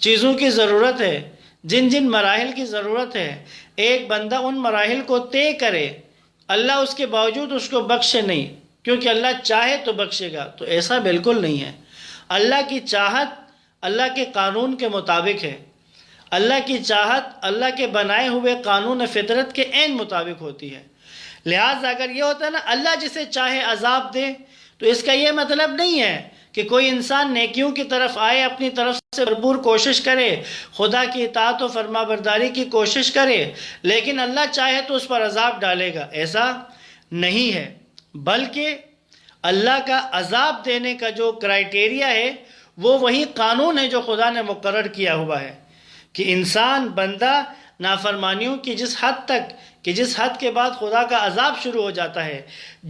چیزوں کی ضرورت ہے، جن جن مراحل کی ضرورت ہے، ایک بندہ ان مراحل کو طے کرے، اللہ اس کے باوجود اس کو بخشے نہیں، کیونکہ اللہ چاہے تو بخشے گا، تو ایسا بالکل نہیں ہے۔ اللہ کی چاہت اللہ کے قانون کے مطابق ہے، اللہ کی چاہت اللہ کے بنائے ہوئے قانون فطرت کے عین مطابق ہوتی ہے۔ لہٰذا اگر یہ ہوتا ہے نا اللہ جسے چاہے عذاب دے، تو اس کا یہ مطلب نہیں ہے کہ کوئی انسان نیکیوں کی طرف آئے، اپنی طرف سے بھرپور کوشش کرے، خدا کی اطاعت و فرما برداری کی کوشش کرے، لیکن اللہ چاہے تو اس پر عذاب ڈالے گا، ایسا نہیں ہے۔ بلکہ اللہ کا عذاب دینے کا جو کرائیٹیریا ہے وہ وہی قانون ہے جو خدا نے مقرر کیا ہوا ہے، کہ انسان بندہ نافرمانیوں کی جس حد کے بعد خدا کا عذاب شروع ہو جاتا ہے،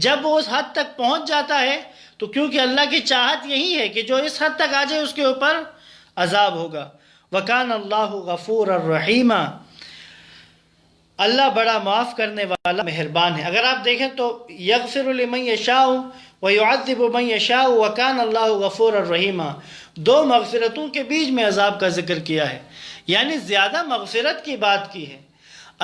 جب وہ اس حد تک پہنچ جاتا ہے تو کیونکہ اللہ کی چاہت یہی ہے کہ جو اس حد تک آ جائے اس کے اوپر عذاب ہوگا۔ وَكَانَ اللَّهُ غَفُورًا رَحِيمًا، اللہ بڑا معاف کرنے والا مہربان ہے۔ اگر آپ دیکھیں تو یغفر لمن یشاء ویعذب من یشاء وکان اللہ غفورا رحیما، دو مغفرتوں کے بیچ میں عذاب کا ذکر کیا ہے، یعنی زیادہ مغفرت کی بات کی ہے۔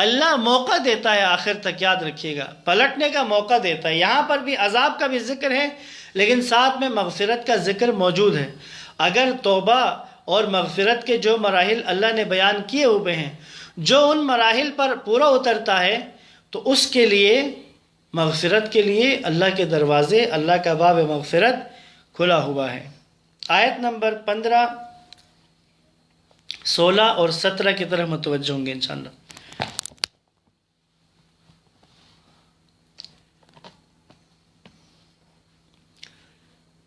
اللہ موقع دیتا ہے، آخر تک یاد رکھیے گا، پلٹنے کا موقع دیتا ہے۔ یہاں پر بھی عذاب کا بھی ذکر ہے لیکن ساتھ میں مغفرت کا ذکر موجود ہے۔ اگر توبہ اور مغفرت کے جو مراحل اللہ نے بیان کیے ہوئے ہیں، جو ان مراحل پر پورا اترتا ہے تو اس کے لیے مغفرت کے لیے اللہ کے دروازے، اللہ کا باب مغفرت کھلا ہوا ہے۔ آیت نمبر 15، 16 اور 17 کی طرف متوجہ ہوں گے انشاءاللہ۔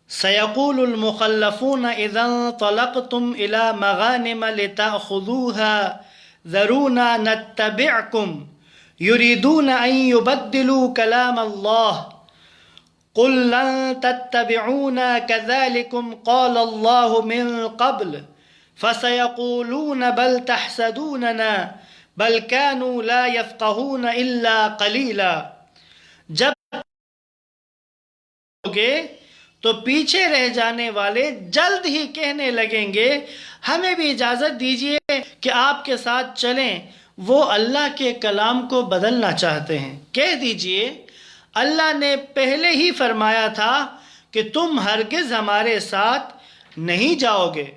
سَيَقُولُ الْمُخَلَّفُونَ إِذَا انطَلَقْتُمْ إِلَى مَغَانِمَ لِتَأْخُذُوهَا ذَرُونَا نَتَّبِعْكُمْ يُرِيدُونَ أَن يُبَدِّلُوا كَلَامَ اللَّهِ قُل لَّن تَتَّبِعُونَا كَذَلِكُمْ قَالَ اللَّهُ مِن قَبْلُ فَسَيَقُولُونَ بَلْ تَحْسَدُونَنَا بَلْ كَانُوا لَا يَفْقَهُونَ إِلَّا قَلِيلًا، جب ہوگے تو پیچھے رہ جانے والے جلد ہی کہنے لگیں گے ہمیں بھی اجازت دیجئے کہ آپ کے ساتھ چلیں، وہ اللہ کے کلام کو بدلنا چاہتے ہیں۔ کہہ دیجئے اللہ نے پہلے ہی فرمایا تھا کہ تم ہرگز ہمارے ساتھ نہیں جاؤ گے،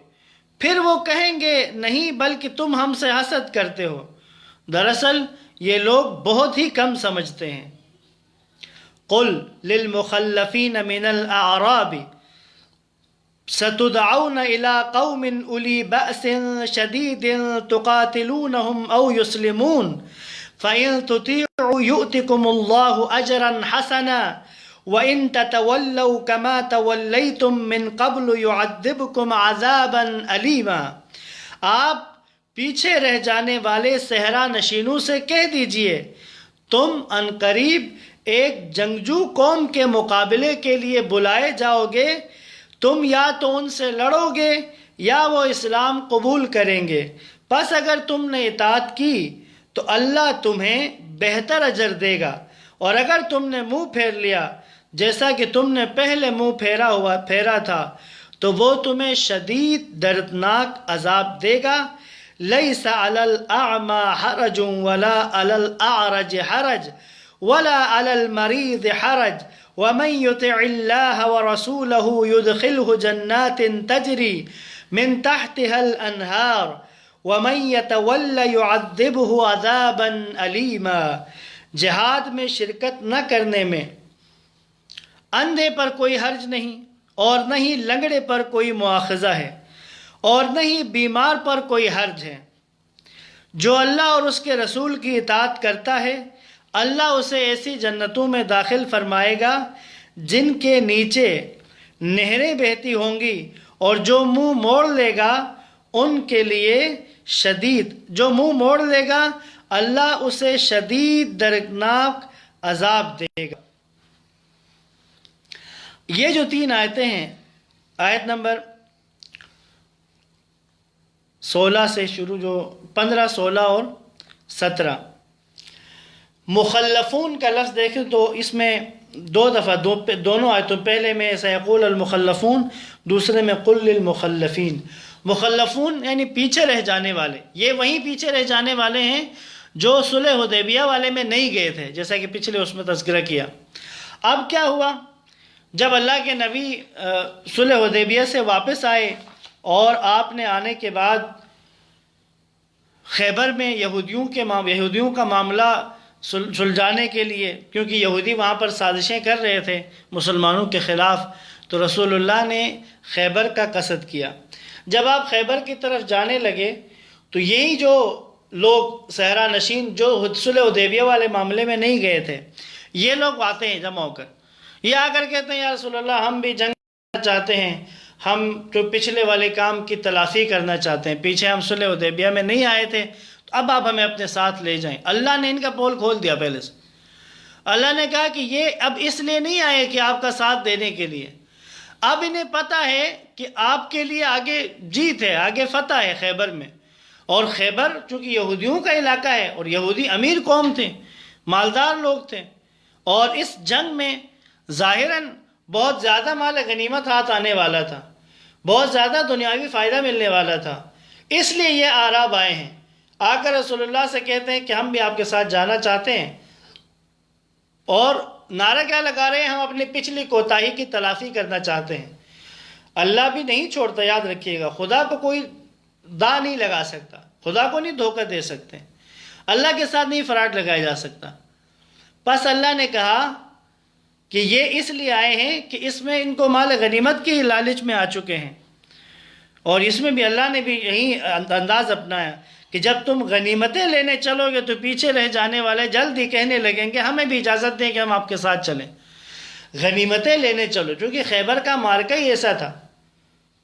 پھر وہ کہیں گے نہیں بلکہ تم ہم سے حسد کرتے ہو۔ دراصل یہ لوگ بہت ہی کم سمجھتے ہیں۔ قل للمخلفین من الاعراب ستدعون الى قوم اولی بأس شدید تقاتلونهم او يسلمون فإن تطیعوا یؤتکم اللہ اجرا حسنا وإن تتولوا كما تولیتم من قبل يعذبكم عذابا علیما۔ آپ پیچھے رہ جانے والے صحرا نشینوں سے کہہ دیجئے تم عنقریب ایک جنگجو قوم کے مقابلے کے لیے بلائے جاؤ گے، تم یا تو ان سے لڑو گے یا وہ اسلام قبول کریں گے، پس اگر تم نے اطاعت کی تو اللہ تمہیں بہتر اجر دے گا، اور اگر تم نے منہ پھیر لیا جیسا کہ تم نے پہلے منہ پھیرا تھا تو وہ تمہیں شدید دردناک عذاب دے گا۔ لیس علی الاعمی حرج ولا علی الاعرج حرج ولا علی المریض حرج ومن يطع الله ورسوله يدخله جنات تجری من تحتها الانہار ومن يتول يعذبه عذابا علیما۔ جہاد میں شرکت نہ کرنے میں اندھے پر کوئی حرج نہیں، اور نہ ہی لنگڑے پر کوئی مواخذہ ہے، اور نہ ہی بیمار پر کوئی حرج ہے۔ جو اللہ اور اس کے رسول کی اطاعت کرتا ہے اللہ اسے ایسی جنتوں میں داخل فرمائے گا جن کے نیچے نہریں بہتی ہوں گی، اور جو منہ موڑ لے گا ان کے لیے جو منہ موڑ لے گا اللہ اسے شدید دردناک عذاب دے گا۔ یہ جو 3 آیتیں ہیں، آیت نمبر 16 سے شروع، جو 15، 16 اور 17۔ مخلفون کا لفظ دیکھیں تو اس میں دو دفعہ دونوں آیتوں، پہلے میں سیقول المخلفون، دوسرے میں قل للمخلفین۔ مخلفون یعنی پیچھے رہ جانے والے، یہ وہیں پیچھے رہ جانے والے ہیں جو صلح حدیبیہ والے میں نہیں گئے تھے، جیسا کہ پچھلے اس میں تذکرہ کیا۔ اب کیا ہوا، جب اللہ کے نبی صلح حدیبیہ سے واپس آئے اور آپ نے آنے کے بعد خیبر میں یہودیوں کا معاملہ سلجھانے کے لیے، کیونکہ یہودی وہاں پر سازشیں کر رہے تھے مسلمانوں کے خلاف، تو رسول اللہ نے خیبر کا قصد کیا۔ جب آپ خیبر کی طرف جانے لگے تو یہی جو لوگ صحرا نشین جو صلح حدیبیہ والے معاملے میں نہیں گئے تھے، یہ لوگ آتے ہیں جمع ہو کر، یہ آ کر کہتے ہیں یا رسول اللہ ہم بھی جنگ کرنا چاہتے ہیں، ہم جو پچھلے والے کام کی تلافی کرنا چاہتے ہیں، پیچھے ہم صلح حدیبیہ میں نہیں آئے تھے، تو اب آپ ہمیں اپنے ساتھ لے جائیں۔ اللہ نے ان کا پول کھول دیا پہلے سے۔ اللہ نے کہا کہ یہ اب اس لیے نہیں آئے کہ آپ کا ساتھ دینے کے لیے، اب انہیں پتہ ہے کہ آپ کے لیے آگے جیت ہے، آگے فتح ہے خیبر میں، اور خیبر چونکہ یہودیوں کا علاقہ ہے اور یہودی امیر قوم تھے، مالدار لوگ تھے، اور اس جنگ میں ظاہراً بہت زیادہ مال غنیمت ہاتھ آنے والا تھا، بہت زیادہ دنیاوی فائدہ ملنے والا تھا، اس لیے یہ اعراب آئے ہیں، آ کر رسول اللہ سے کہتے ہیں کہ ہم بھی آپ کے ساتھ جانا چاہتے ہیں، اور نعرہ کیا لگا رہے ہیں، ہم اپنی پچھلی کوتاہی کی تلافی کرنا چاہتے ہیں۔ اللہ بھی نہیں چھوڑتا، یاد رکھیے گا، خدا کو کوئی دا نہیں لگا سکتا، خدا کو نہیں دھوکہ دے سکتے، اللہ کے ساتھ نہیں فراڈ لگایا جا سکتا۔ پس اللہ نے کہا کہ یہ اس لیے آئے ہیں کہ اس میں ان کو مال غنیمت کی لالچ میں آ چکے ہیں، اور اس میں بھی اللہ نے بھی یہی انداز اپنایا کہ جب تم غنیمتیں لینے چلو گے تو پیچھے رہ جانے والے جلد ہی کہنے لگیں گے ہمیں بھی اجازت دیں کہ ہم آپ کے ساتھ چلیں، غنیمتیں لینے چلو، چونکہ خیبر کا مارکہ ہی ایسا تھا۔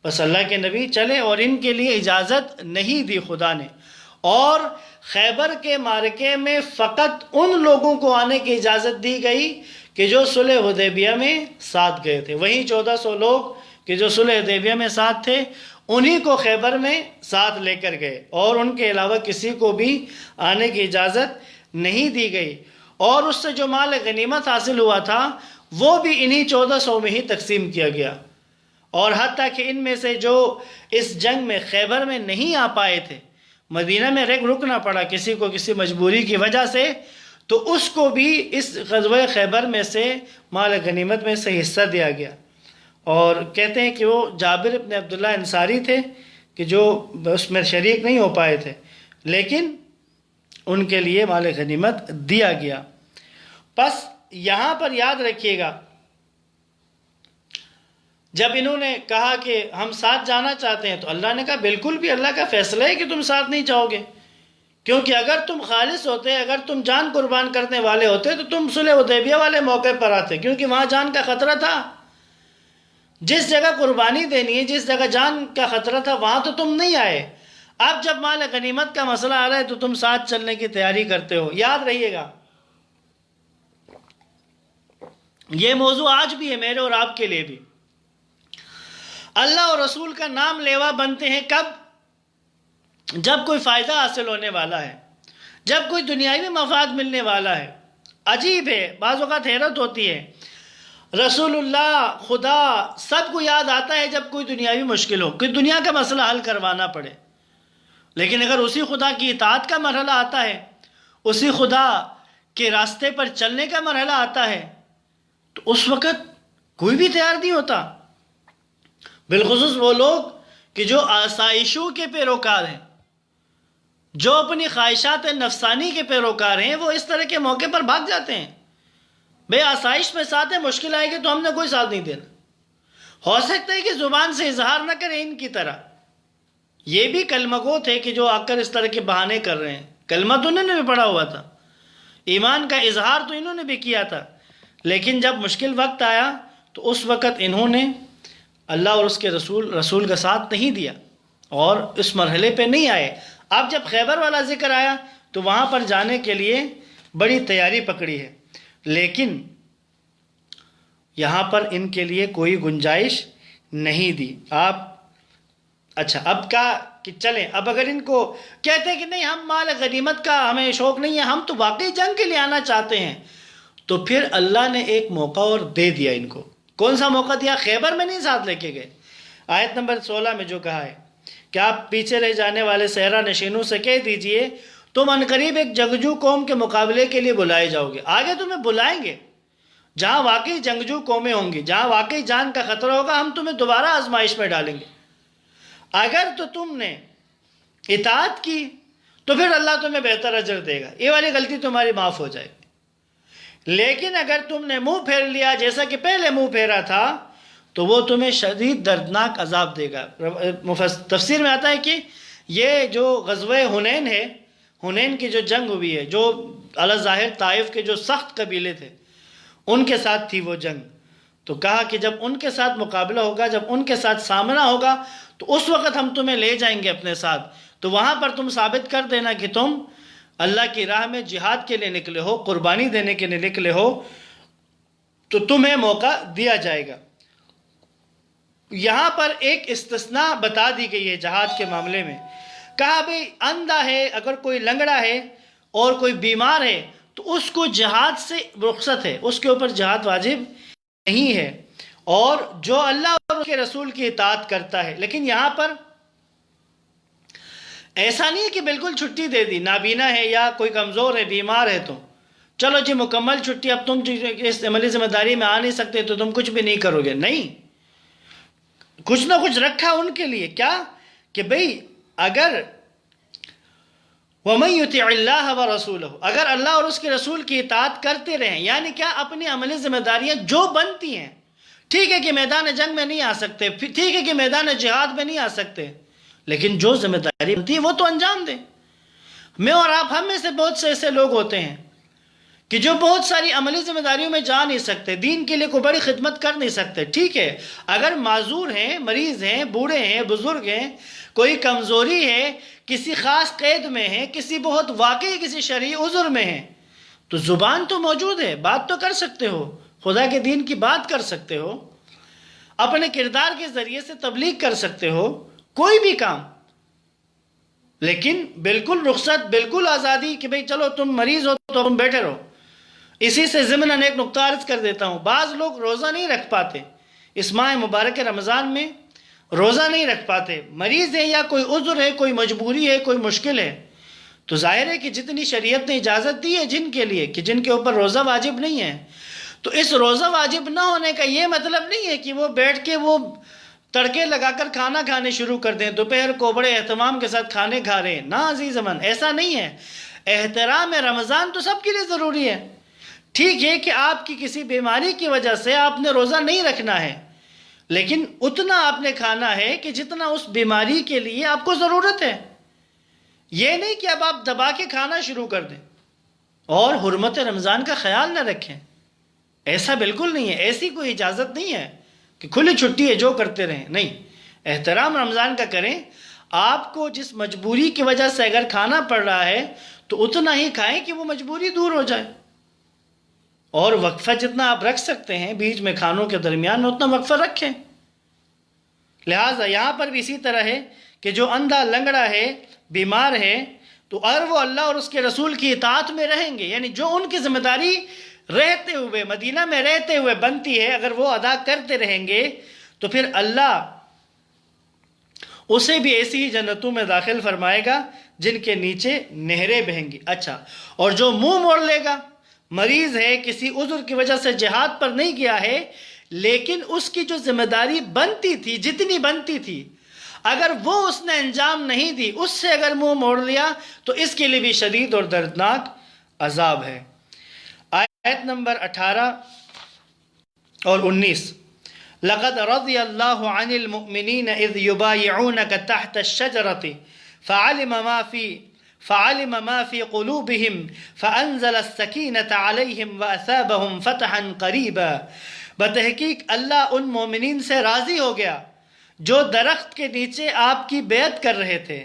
بس اللہ کے نبی چلے اور ان کے لیے اجازت نہیں دی خدا نے، اور خیبر کے مارکے میں فقط ان لوگوں کو آنے کی اجازت دی گئی کہ جو صلح حدیبیہ میں ساتھ گئے تھے، وہی 1400 لوگ کہ جو صلح حدیبیہ میں ساتھ تھے، انہی کو خیبر میں ساتھ لے کر گئے، اور ان کے علاوہ کسی کو بھی آنے کی اجازت نہیں دی گئی، اور اس سے جو مال غنیمت حاصل ہوا تھا وہ بھی انہی 1400 میں ہی تقسیم کیا گیا، اور حتیٰ کہ ان میں سے جو اس جنگ میں خیبر میں نہیں آ پائے تھے، مدینہ میں رکنا پڑا کسی کو کسی مجبوری کی وجہ سے، تو اس کو بھی اس غزوہ خیبر میں سے مال غنیمت میں سے حصہ دیا گیا۔ اور کہتے ہیں کہ وہ جابر بن عبداللہ انصاری تھے کہ جو اس میں شریک نہیں ہو پائے تھے، لیکن ان کے لیے مال غنیمت دیا گیا۔ پس یہاں پر یاد رکھیے گا، جب انہوں نے کہا کہ ہم ساتھ جانا چاہتے ہیں تو اللہ نے کہا بالکل بھی اللہ کا فیصلہ ہے کہ تم ساتھ نہیں جاؤ گے، کیونکہ اگر تم خالص ہوتے، اگر تم جان قربان کرنے والے ہوتے تو تم صلح حدیبیہ والے موقع پر آتے، کیونکہ وہاں جان کا خطرہ تھا، جس جگہ قربانی دینی ہے، جس جگہ جان کا خطرہ تھا وہاں تو تم نہیں آئے۔ اب جب مال غنیمت کا مسئلہ آ رہا ہے تو تم ساتھ چلنے کی تیاری کرتے ہو۔ یاد رہیے گا یہ موضوع آج بھی ہے میرے اور آپ کے لیے بھی۔ اللہ اور رسول کا نام لیوا بنتے ہیں کب؟ جب کوئی فائدہ حاصل ہونے والا ہے، جب کوئی دنیاوی مفاد ملنے والا ہے۔ عجیب ہے، بعض اوقات حیرت ہوتی ہے، رسول اللہ، خدا سب کو یاد آتا ہے جب کوئی دنیاوی مشکل ہو، کوئی دنیا کا مسئلہ حل کروانا پڑے، لیکن اگر اسی خدا کی اطاعت کا مرحلہ آتا ہے، اسی خدا کے راستے پر چلنے کا مرحلہ آتا ہے، تو اس وقت کوئی بھی تیار نہیں ہوتا، بالخصوص وہ لوگ کہ جو آسائشوں کے پیروکار ہیں، جو اپنی خواہشات نفسانی کے پیروکار ہیں، وہ اس طرح کے موقع پر بھاگ جاتے ہیں۔ بے آسائش میں ساتھ ہے، مشکل آئے گی تو ہم نے کوئی ساتھ نہیں دینا۔ ہو سکتا ہے کہ زبان سے اظہار نہ کریں ان کی طرح، یہ بھی کلمہ گو تھے کہ جو آ کر اس طرح کے بہانے کر رہے ہیں، کلمہ تو انہوں نے بھی پڑھا ہوا تھا، ایمان کا اظہار تو انہوں نے بھی کیا تھا، لیکن جب مشکل وقت آیا تو اس وقت انہوں نے اللہ اور اس کے رسول کا ساتھ نہیں دیا اور اس مرحلے پہ نہیں آئے۔ اب جب خیبر والا ذکر آیا تو وہاں پر جانے کے لیے بڑی تیاری پکڑی ہے، لیکن یہاں پر ان کے لیے کوئی گنجائش نہیں دی۔ اچھا اب کا کہ چلیں اب اگر ان کو کہتے ہیں کہ نہیں ہم مال غنیمت کا ہمیں شوق نہیں ہے، ہم تو واقعی جنگ کے لیے آنا چاہتے ہیں، تو پھر اللہ نے ایک موقع اور دے دیا ان کو۔ کون سا موقع دیا؟ خیبر میں نہیں ساتھ لے کے گئے۔ آیت نمبر 16 میں جو کہا ہے کہ آپ پیچھے رہ جانے والے صحرا نشینوں سے کہہ دیجئے تم عنقریب ایک جنگجو قوم کے مقابلے کے لیے بلائے جاؤ گے۔ آگے تمہیں بلائیں گے جہاں واقعی جنگجو قومیں ہوں گی، جہاں واقعی جان کا خطرہ ہوگا، ہم تمہیں دوبارہ آزمائش میں ڈالیں گے۔ اگر تو تم نے اطاعت کی تو پھر اللہ تمہیں بہتر اجر دے گا، یہ والی غلطی تمہاری معاف ہو جائے گی۔ لیکن اگر تم نے منہ پھیر لیا جیسا کہ پہلے منہ پھیرا تھا تو وہ تمہیں شدید دردناک عذاب دے گا۔ تفسیر میں آتا ہے کہ یہ جو غزوہ حنین ہے، حنین کی جو جنگ ہوئی ہے، جو علی ظاہر طائف کے جو سخت قبیلے تھے ان کے ساتھ تھی وہ جنگ، تو کہا کہ جب ان کے ساتھ مقابلہ ہوگا، جب ان کے ساتھ سامنا ہوگا تو اس وقت ہم تمہیں لے جائیں گے اپنے ساتھ، تو وہاں پر تم ثابت کر دینا کہ تم اللہ کی راہ میں جہاد کے لیے نکلے ہو، قربانی دینے کے لیے نکلے ہو، تو تمہیں موقع دیا جائے گا۔ یہاں پر ایک استثناء بتا دی گئی ہے جہاد کے معاملے میں، کہا بھئی اندھا ہے، اگر کوئی لنگڑا ہے اور کوئی بیمار ہے تو اس کو جہاد سے رخصت ہے، اس کے اوپر جہاد واجب نہیں ہے، اور جو اللہ اور اس کے رسول کی اطاعت کرتا ہے۔ لیکن یہاں پر ایسا نہیں ہے کہ بالکل چھٹی دے دی، نابینا ہے یا کوئی کمزور ہے، بیمار ہے تو چلو جی مکمل چھٹی، اب تم اس عملی ذمہ داری میں آ نہیں سکتے تو تم کچھ بھی نہیں کرو گے، نہیں، کچھ نہ کچھ رکھا ان کے لیے۔ کیا کہ بھئی اگر وَمَن يُطِعِ اللَّهَ وَرَسُولَهُ، اگر اللہ اور اس کے رسول کی اطاعت کرتے رہیں، یعنی کیا اپنی عملی ذمہ داریاں جو بنتی ہیں، ٹھیک ہے کہ میدان جنگ میں نہیں آ سکتے، ٹھیک ہے کہ میدان جہاد میں نہیں آ سکتے، لیکن جو ذمہ داری بنتی ہے وہ تو انجام دیں۔ میں اور آپ ہم میں سے بہت سے ایسے لوگ ہوتے ہیں کہ جو بہت ساری عملی ذمہ داریوں میں جا نہیں سکتے، دین کے لیے کوئی بڑی خدمت کر نہیں سکتے، ٹھیک ہے، اگر معذور ہیں، مریض ہیں، بوڑھے ہیں، بزرگ ہیں، کوئی کمزوری ہے، کسی خاص قید میں ہے، کسی بہت واقعی کسی شرعی عذر میں ہے، تو زبان تو موجود ہے، بات تو کر سکتے ہو، خدا کے دین کی بات کر سکتے ہو، اپنے کردار کے ذریعے سے تبلیغ کر سکتے ہو، کوئی بھی کام، لیکن بالکل رخصت، بالکل آزادی کہ بھئی چلو تم مریض ہو تو تم بیٹھے رہو۔ اسی سے ضمناً ایک نقطہ عرض کر دیتا ہوں، بعض لوگ روزہ نہیں رکھ پاتے، اس ماہ مبارک رمضان میں روزہ نہیں رکھ پاتے، مریض ہے یا کوئی عذر ہے، کوئی مجبوری ہے، کوئی مشکل ہے، تو ظاہر ہے کہ جتنی شریعت نے اجازت دی ہے جن کے لیے کہ جن کے اوپر روزہ واجب نہیں ہے، تو اس روزہ واجب نہ ہونے کا یہ مطلب نہیں ہے کہ وہ بیٹھ کے وہ تڑکے لگا کر کھانا کھانے شروع کر دیں، دوپہر کو بڑے اہتمام کے ساتھ کھانے کھا رہے ہیں، نہ عزیز من، ایسا نہیں ہے۔ احترام رمضان تو سب کے لیے ضروری ہے۔ ٹھیک ہے کہ آپ کی کسی بیماری کی وجہ سے آپ نے روزہ نہیں رکھنا ہے، لیکن اتنا آپ نے کھانا ہے کہ جتنا اس بیماری کے لیے آپ کو ضرورت ہے، یہ نہیں کہ اب آپ دبا کے کھانا شروع کر دیں اور حرمت رمضان کا خیال نہ رکھیں، ایسا بالکل نہیں ہے، ایسی کوئی اجازت نہیں ہے کہ کھلی چھٹی ہے جو کرتے رہیں، نہیں، احترام رمضان کا کریں۔ آپ کو جس مجبوری کی وجہ سے اگر کھانا پڑ رہا ہے تو اتنا ہی کھائیں کہ وہ مجبوری دور ہو جائے، اور وقفہ جتنا آپ رکھ سکتے ہیں بیچ میں کھانوں کے درمیان اتنا وقفہ رکھیں۔ لہٰذا یہاں پر بھی اسی طرح ہے کہ جو اندھا لنگڑا ہے، بیمار ہے، تو اگر وہ اللہ اور اس کے رسول کی اطاعت میں رہیں گے، یعنی جو ان کی ذمہ داری رہتے ہوئے مدینہ میں رہتے ہوئے بنتی ہے، اگر وہ ادا کرتے رہیں گے تو پھر اللہ اسے بھی ایسی ہی جنتوں میں داخل فرمائے گا جن کے نیچے نہریں بہیں گی۔ اچھا، اور جو منہ موڑ لے گا، مریض ہے، کسی عذر کی وجہ سے جہاد پر نہیں گیا ہے، لیکن اس کی جو ذمہ داری بنتی تھی، جتنی بنتی تھی، اگر وہ اس نے انجام نہیں دی، اس سے اگر منہ موڑ لیا تو اس کے لیے بھی شدید اور دردناک عذاب ہے۔ آیت نمبر 18 اور 19، لَقَدْ رَضِيَ اللَّهُ عَنِ الْمُؤْمِنِينَ إِذْ يُبَايِعُونَكَ تَحْتَ الشَّجَرَةِ فَعَلِمَ مَا فِي قُلُوبِهِمْ فَأَنزَلَ السَّكِينَةَ عَلَيْهِمْ وَأَثَابَهُمْ فَتْحًا قَرِيبًا۔ بتحقیق اللہ ان مومنین سے راضی ہو گیا جو درخت کے نیچے آپ کی بیعت کر رہے تھے،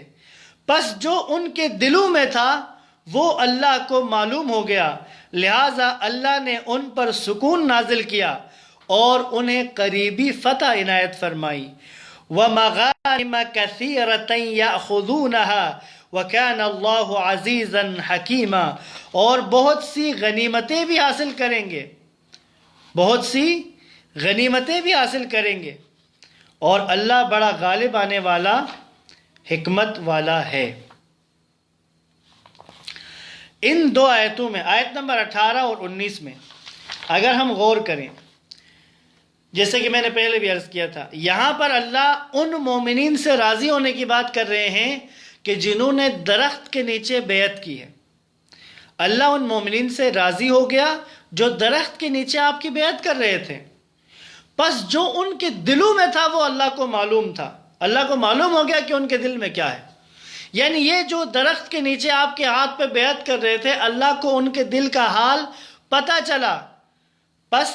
پس جو ان کے دلوں میں تھا وہ اللہ کو معلوم ہو گیا، لہٰذا اللہ نے ان پر سکون نازل کیا اور انہیں قریبی فتح عنایت فرمائی۔ وَمَغَانِمَ كَثِيرَةً يَأْخُذُونَهَا وَكَانَ اللَّهُ عَزِيزًا حَكِيمًا، اور بہت سی غنیمتیں بھی حاصل کریں گے، بہت سی غنیمتیں بھی حاصل کریں گے، اور اللہ بڑا غالب آنے والا، حکمت والا ہے۔ ان دو آیتوں میں، آیت نمبر 18 اور 19 میں اگر ہم غور کریں، جیسے کہ میں نے پہلے بھی عرض کیا تھا، یہاں پر اللہ ان مومنین سے راضی ہونے کی بات کر رہے ہیں کہ جنہوں نے درخت کے نیچے بیعت کی ہے۔ اللہ ان مومنین سے راضی ہو گیا جو درخت کے نیچے آپ کی بیعت کر رہے تھے، پس جو ان کے دلوں میں تھا وہ اللہ کو معلوم تھا، اللہ کو معلوم ہو گیا کہ ان کے دل میں کیا ہے۔ یعنی یہ جو درخت کے نیچے آپ کے ہاتھ پہ بیعت کر رہے تھے، اللہ کو ان کے دل کا حال پتہ چلا، پس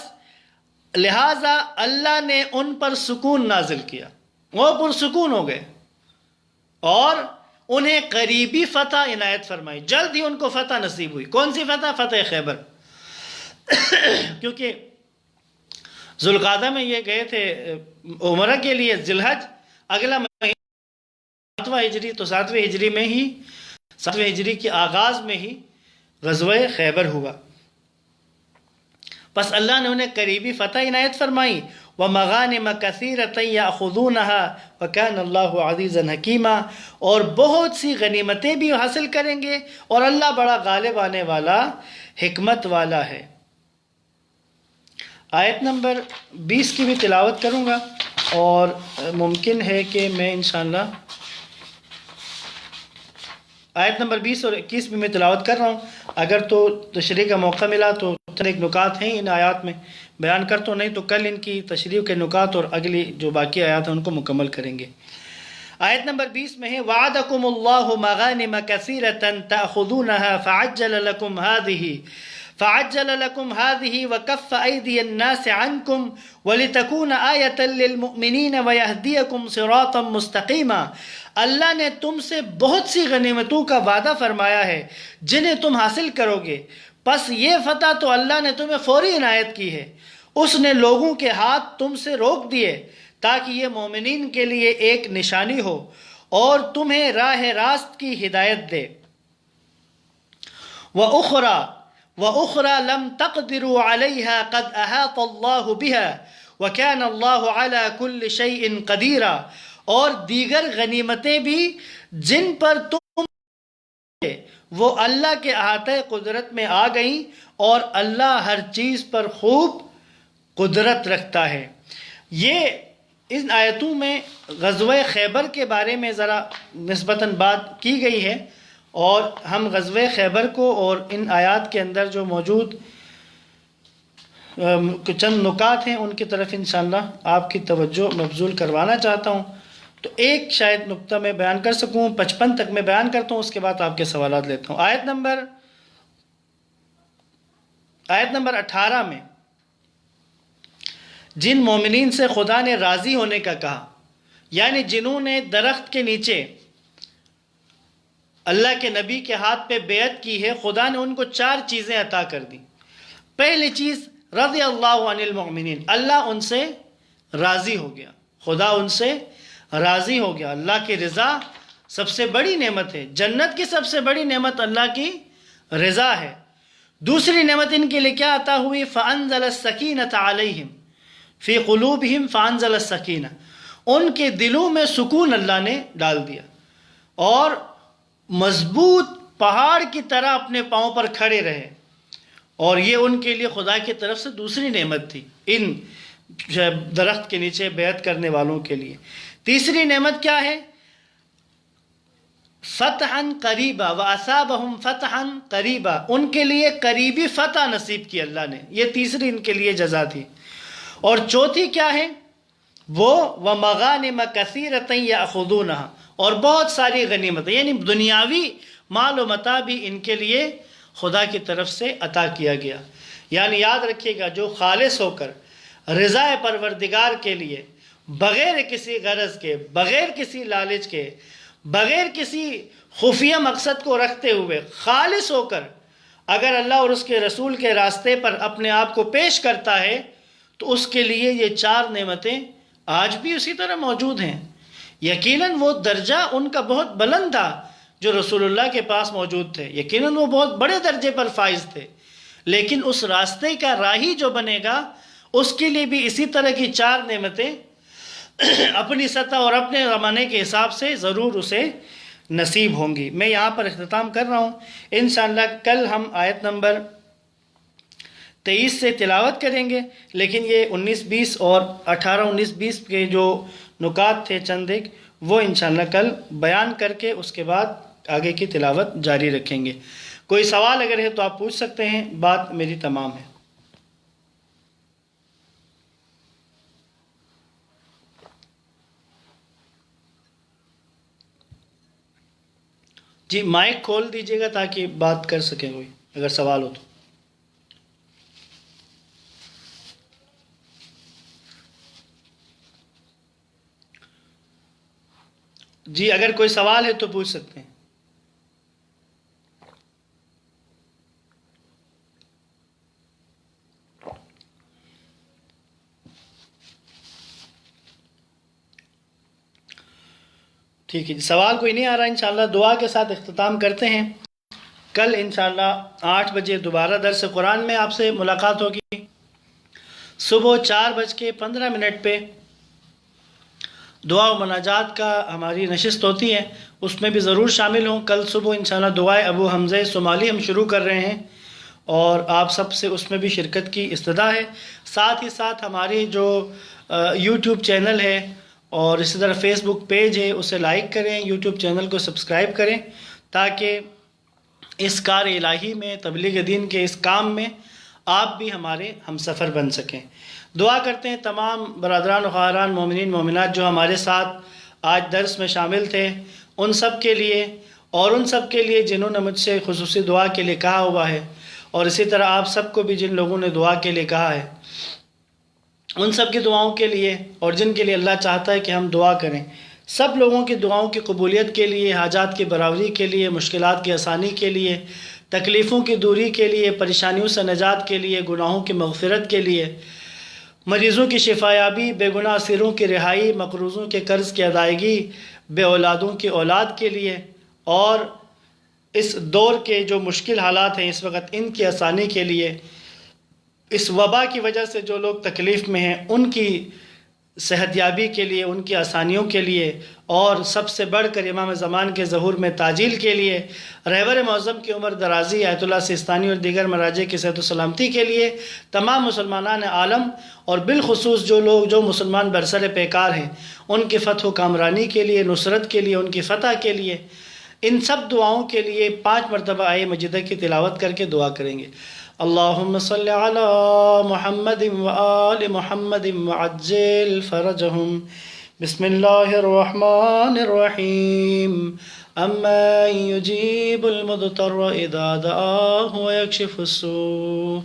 لہٰذا اللہ نے ان پر سکون نازل کیا، وہ پرسکون ہو گئے اور انہیں قریبی فتح عنایت فرمائی، جلد ہی ان کو فتح نصیب ہوئی۔ کون سی فتح؟ فتح خیبر۔ کیونکہ ذوالقعدہ میں یہ گئے تھے عمرہ کے لیے، ذی الحج اگلا مہینہ 7واں ہجری، تو 7ویں ہجری میں ہی، 7ویں ہجری کے آغاز میں ہی غزوہ خیبر ہوا، پس اللہ نے انہیں قریبی فتح عنایت فرمائی۔ وَمَغَانِمَ كَثِيرَةً يَأْخُذُونَهَا وَكَانَ اللَّهُ عَزِيزًا حَكِيمًا، اور بہت سی غنیمتیں بھی حاصل کریں گے، اور اللہ بڑا غالب آنے والا، حکمت والا ہے۔ آیت نمبر 20 کی بھی تلاوت کروں گا، اور ممکن ہے کہ میں انشاءاللہ آیت نمبر 20 اور 21 بھی میں تلاوت کر رہا ہوں، اگر تو تشریح کا موقع ملا تو ایک نکات ہیں ان آیات میں بیان کر، تو نہیں تو کل ان کی تشریح کے نکات اور اگلی جو باقی آیات ہیں ان کو مکمل کریں گے۔ آیت نمبر 20 میں ہے وَعَدَكُمُ اللَّهُ مَغَانِمَ كَثِيرَةً تَأْخُذُونَهَا فَعَجَّلَ لَكُمْ هَذِهِ وَكَفَّ أَيْدِيَ النَّاسِ عَنْكُمْ وَلِتَكُونَ آيَةً لِّلْمُؤْمِنِينَ وَيَهْدِيَكُمْ صِرَاطًا مُسْتَقِيمًا، اللہ نے تم سے بہت سی غنیمتوں کا وعدہ فرمایا ہے جنہیں تم حاصل کرو گے، پس یہ فتح تو اللہ نے تمہیں فوری عنایت کی ہے، اس نے لوگوں کے ہاتھ تم سے روک دیے تاکہ یہ مومنین کے لیے ایک نشانی ہو اور تمہیں راہ راست کی ہدایت دے۔ وَأُخْرَى لَمْ تَقْدِرُوا عَلَيْهَا قَدْ أَحَاطَ اللَّهُ بِهَا وَكَانَ اللَّهُ عَلَى كُلِّ شَيْءٍ قَدِيرًا، اور دیگر غنیمتیں بھی جن پر تم وہ اللہ کے احاطہ قدرت میں آ گئیں، اور اللہ ہر چیز پر خوب قدرت رکھتا ہے۔ یہ ان آیتوں میں غزوہ خیبر کے بارے میں ذرا نسبتاً بات کی گئی ہے، اور ہم غزوہ خیبر کو اور ان آیات کے اندر جو موجود چند نکات ہیں ان کی طرف انشاءاللہ آپ کی توجہ مبذول کروانا چاہتا ہوں۔ تو ایک شاید نقطہ میں بیان کر سکوں، 55 تک میں بیان کرتا ہوں، اس کے بعد آپ کے سوالات لیتا ہوں۔ آیت نمبر 18 میں جن مومنین سے خدا نے راضی ہونے کا کہا، یعنی جنہوں نے درخت کے نیچے اللہ کے نبی کے ہاتھ پہ بیعت کی ہے، خدا نے ان کو 4 چیزیں عطا کر دی۔ پہلی چیز رضی اللہ عن المؤمنین، اللہ ان سے راضی ہو گیا، خدا ان سے راضی ہو گیا۔ اللہ کی رضا سب سے بڑی نعمت ہے، جنت کی سب سے بڑی نعمت اللہ کی رضا ہے۔ دوسری نعمت ان کے لیے کیا عطا ہوئی؟ فَأَنزَلَ السَّكِينَةَ عَلَيْهِمْ فِي قُلُوبِهِمْ فَأَنزَلَ السَّكِينَةَ، ان کے دلوں میں سکون اللہ نے ڈال دیا، اور مضبوط پہاڑ کی طرح اپنے پاؤں پر کھڑے رہے، اور یہ ان کے لیے خدا کی طرف سے دوسری نعمت تھی ان درخت کے نیچے بیعت کرنے والوں کے لیے۔ تیسری نعمت کیا ہے؟ فتحاً قریبا وَأَصَابَهُمْ فتحاً قریبا، ان کے لیے قریبی فتح نصیب کی اللہ نے، یہ تیسری ان کے لیے جزا تھی۔ اور چوتھی کیا ہے؟ وہ وَمَغَانِمَ كَثِيرَةً يَأْخُذُونَهَا، اور بہت ساری غنیمتیں، یعنی دنیاوی مال و متاع بھی ان کے لیے خدا کی طرف سے عطا کیا گیا۔ یعنی یاد رکھیے گا، جو خالص ہو کر رضا پروردگار کے لیے بغیر کسی غرض کے، بغیر کسی لالچ کے، بغیر کسی خفیہ مقصد کو رکھتے ہوئے خالص ہو کر اگر اللہ اور اس کے رسول کے راستے پر اپنے آپ کو پیش کرتا ہے، تو اس کے لیے یہ 4 نعمتیں آج بھی اسی طرح موجود ہیں. یقیناً وہ درجہ ان کا بہت بلند تھا جو رسول اللہ کے پاس موجود تھے، یقیناً وہ بہت بڑے درجے پر فائز تھے، لیکن اس راستے کا راہی جو بنے گا اس کے لیے بھی اسی طرح کی 4 نعمتیں اپنی سطح اور اپنے زمانے کے حساب سے ضرور اسے نصیب ہوں گی. میں یہاں پر اختتام کر رہا ہوں. انشاءاللہ کل ہم آیت نمبر 23 سے تلاوت کریں گے، لیکن یہ 19-20 اور 18-19-20 کے جو نکات تھے چند ایک، وہ انشاءاللہ کل بیان کر کے اس کے بعد آگے کی تلاوت جاری رکھیں گے. کوئی سوال اگر ہے تو آپ پوچھ سکتے ہیں، بات میری تمام ہے. جی مائک کھول دیجیے گا تاکہ بات کر سکیں کوئی اگر سوال ہو تو. جی اگر کوئی سوال ہے تو پوچھ سکتے ہیں. ٹھیک ہے جی، سوال کوئی نہیں آ رہا. انشاءاللہ دعا کے ساتھ اختتام کرتے ہیں. کل انشاءاللہ 8 بجے دوبارہ درس قرآن میں آپ سے ملاقات ہوگی. صبح 4:15 پہ دعا و مناجات کا ہماری نشست ہوتی ہے، اس میں بھی ضرور شامل ہوں. کل صبح انشاءاللہ دعائے ابو حمزہ صومالی ہم شروع کر رہے ہیں اور آپ سب سے اس میں بھی شرکت کی استدعا ہے. ساتھ ہی ساتھ ہماری جو یوٹیوب چینل ہے اور اسی طرح فیس بک پیج ہے اسے لائک کریں، یوٹیوب چینل کو سبسکرائب کریں تاکہ اس کار الہی میں، تبلیغ دین کے اس کام میں آپ بھی ہمارے ہم سفر بن سکیں. دعا کرتے ہیں تمام برادران و خواہران مومنین مومنات جو ہمارے ساتھ آج درس میں شامل تھے، ان سب کے لیے اور ان سب کے لیے جنہوں نے مجھ سے خصوصی دعا کے لیے کہا ہوا ہے، اور اسی طرح آپ سب کو بھی جن لوگوں نے دعا کے لیے کہا ہے، ان سب کی دعاؤں کے لیے اور جن کے لیے اللہ چاہتا ہے کہ ہم دعا کریں، سب لوگوں کی دعاؤں کی قبولیت کے لیے، حاجات کی برآوری کے لیے، مشکلات کی آسانی کے لیے، تکلیفوں کی دوری کے لیے، پریشانیوں سے نجات کے لیے، گناہوں کی مغفرت کے لیے، مریضوں کی شفایابی، بے گناہ اسیروں کی رہائی، مقروضوں کے قرض کی ادائیگی، بے اولادوں کی اولاد کے لیے، اور اس دور کے جو مشکل حالات ہیں اس وقت ان کی آسانی کے لیے، اس وبا کی وجہ سے جو لوگ تکلیف میں ہیں ان کی صحت یابی کے لیے، ان کی آسانیوں کے لیے، اور سب سے بڑھ کر امام زمان کے ظہور میں تعجیل کے لیے، رہبر معظم کی عمر درازی، آیت اللہ سیستانی اور دیگر مراجع کی صحت و سلامتی کے لیے، تمام مسلمانان عالم اور بالخصوص جو مسلمان برسر پیکار ہیں ان کی فتح و کامرانی کے لیے، نصرت کے لیے، ان کی فتح کے لیے، ان سب دعاؤں کے لیے 5 مرتبہ آیہ مجیدہ کی تلاوت کر کے دعا کریں گے. اللہم صلی علی محمد وآل محمد وعجل فرجہم. بسم اللہ الرحمن الرحیم. امن یجیب المضطر اذا دعاہ ویکشف السوء.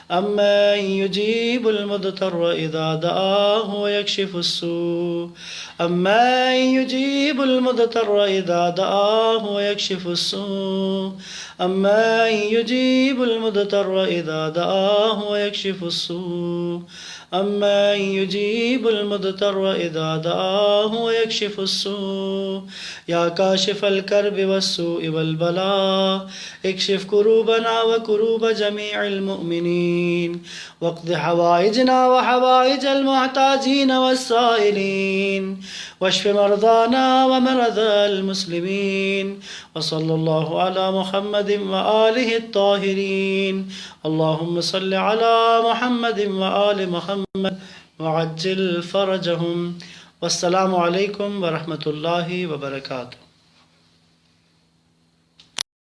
امن یجیب المضطر اذا دعاہ ویکشف السوء. امن یجیب المضطر اذا دعاہ ویکشف السوء. امن یجیب المضطر اذا دعاہ ویکشف السوء. امن یجیب المضطر اذا دعاہ ویکشف السوء. یا کاشف الکرب والسوء والبلاء اکشف کروبنا وکروب جمیع المؤمنین واقض حوائجنا وحوائج المحتاجین والسائلین واشف مرضانا ومرضى المسلمین وصلی اللہ علی محمد وآلہ الطاہرین. اللہم صلی علی محمد وآل محمد وعجل فرجہم. والسلام علیکم ورحمۃ اللہ وبرکاتہ.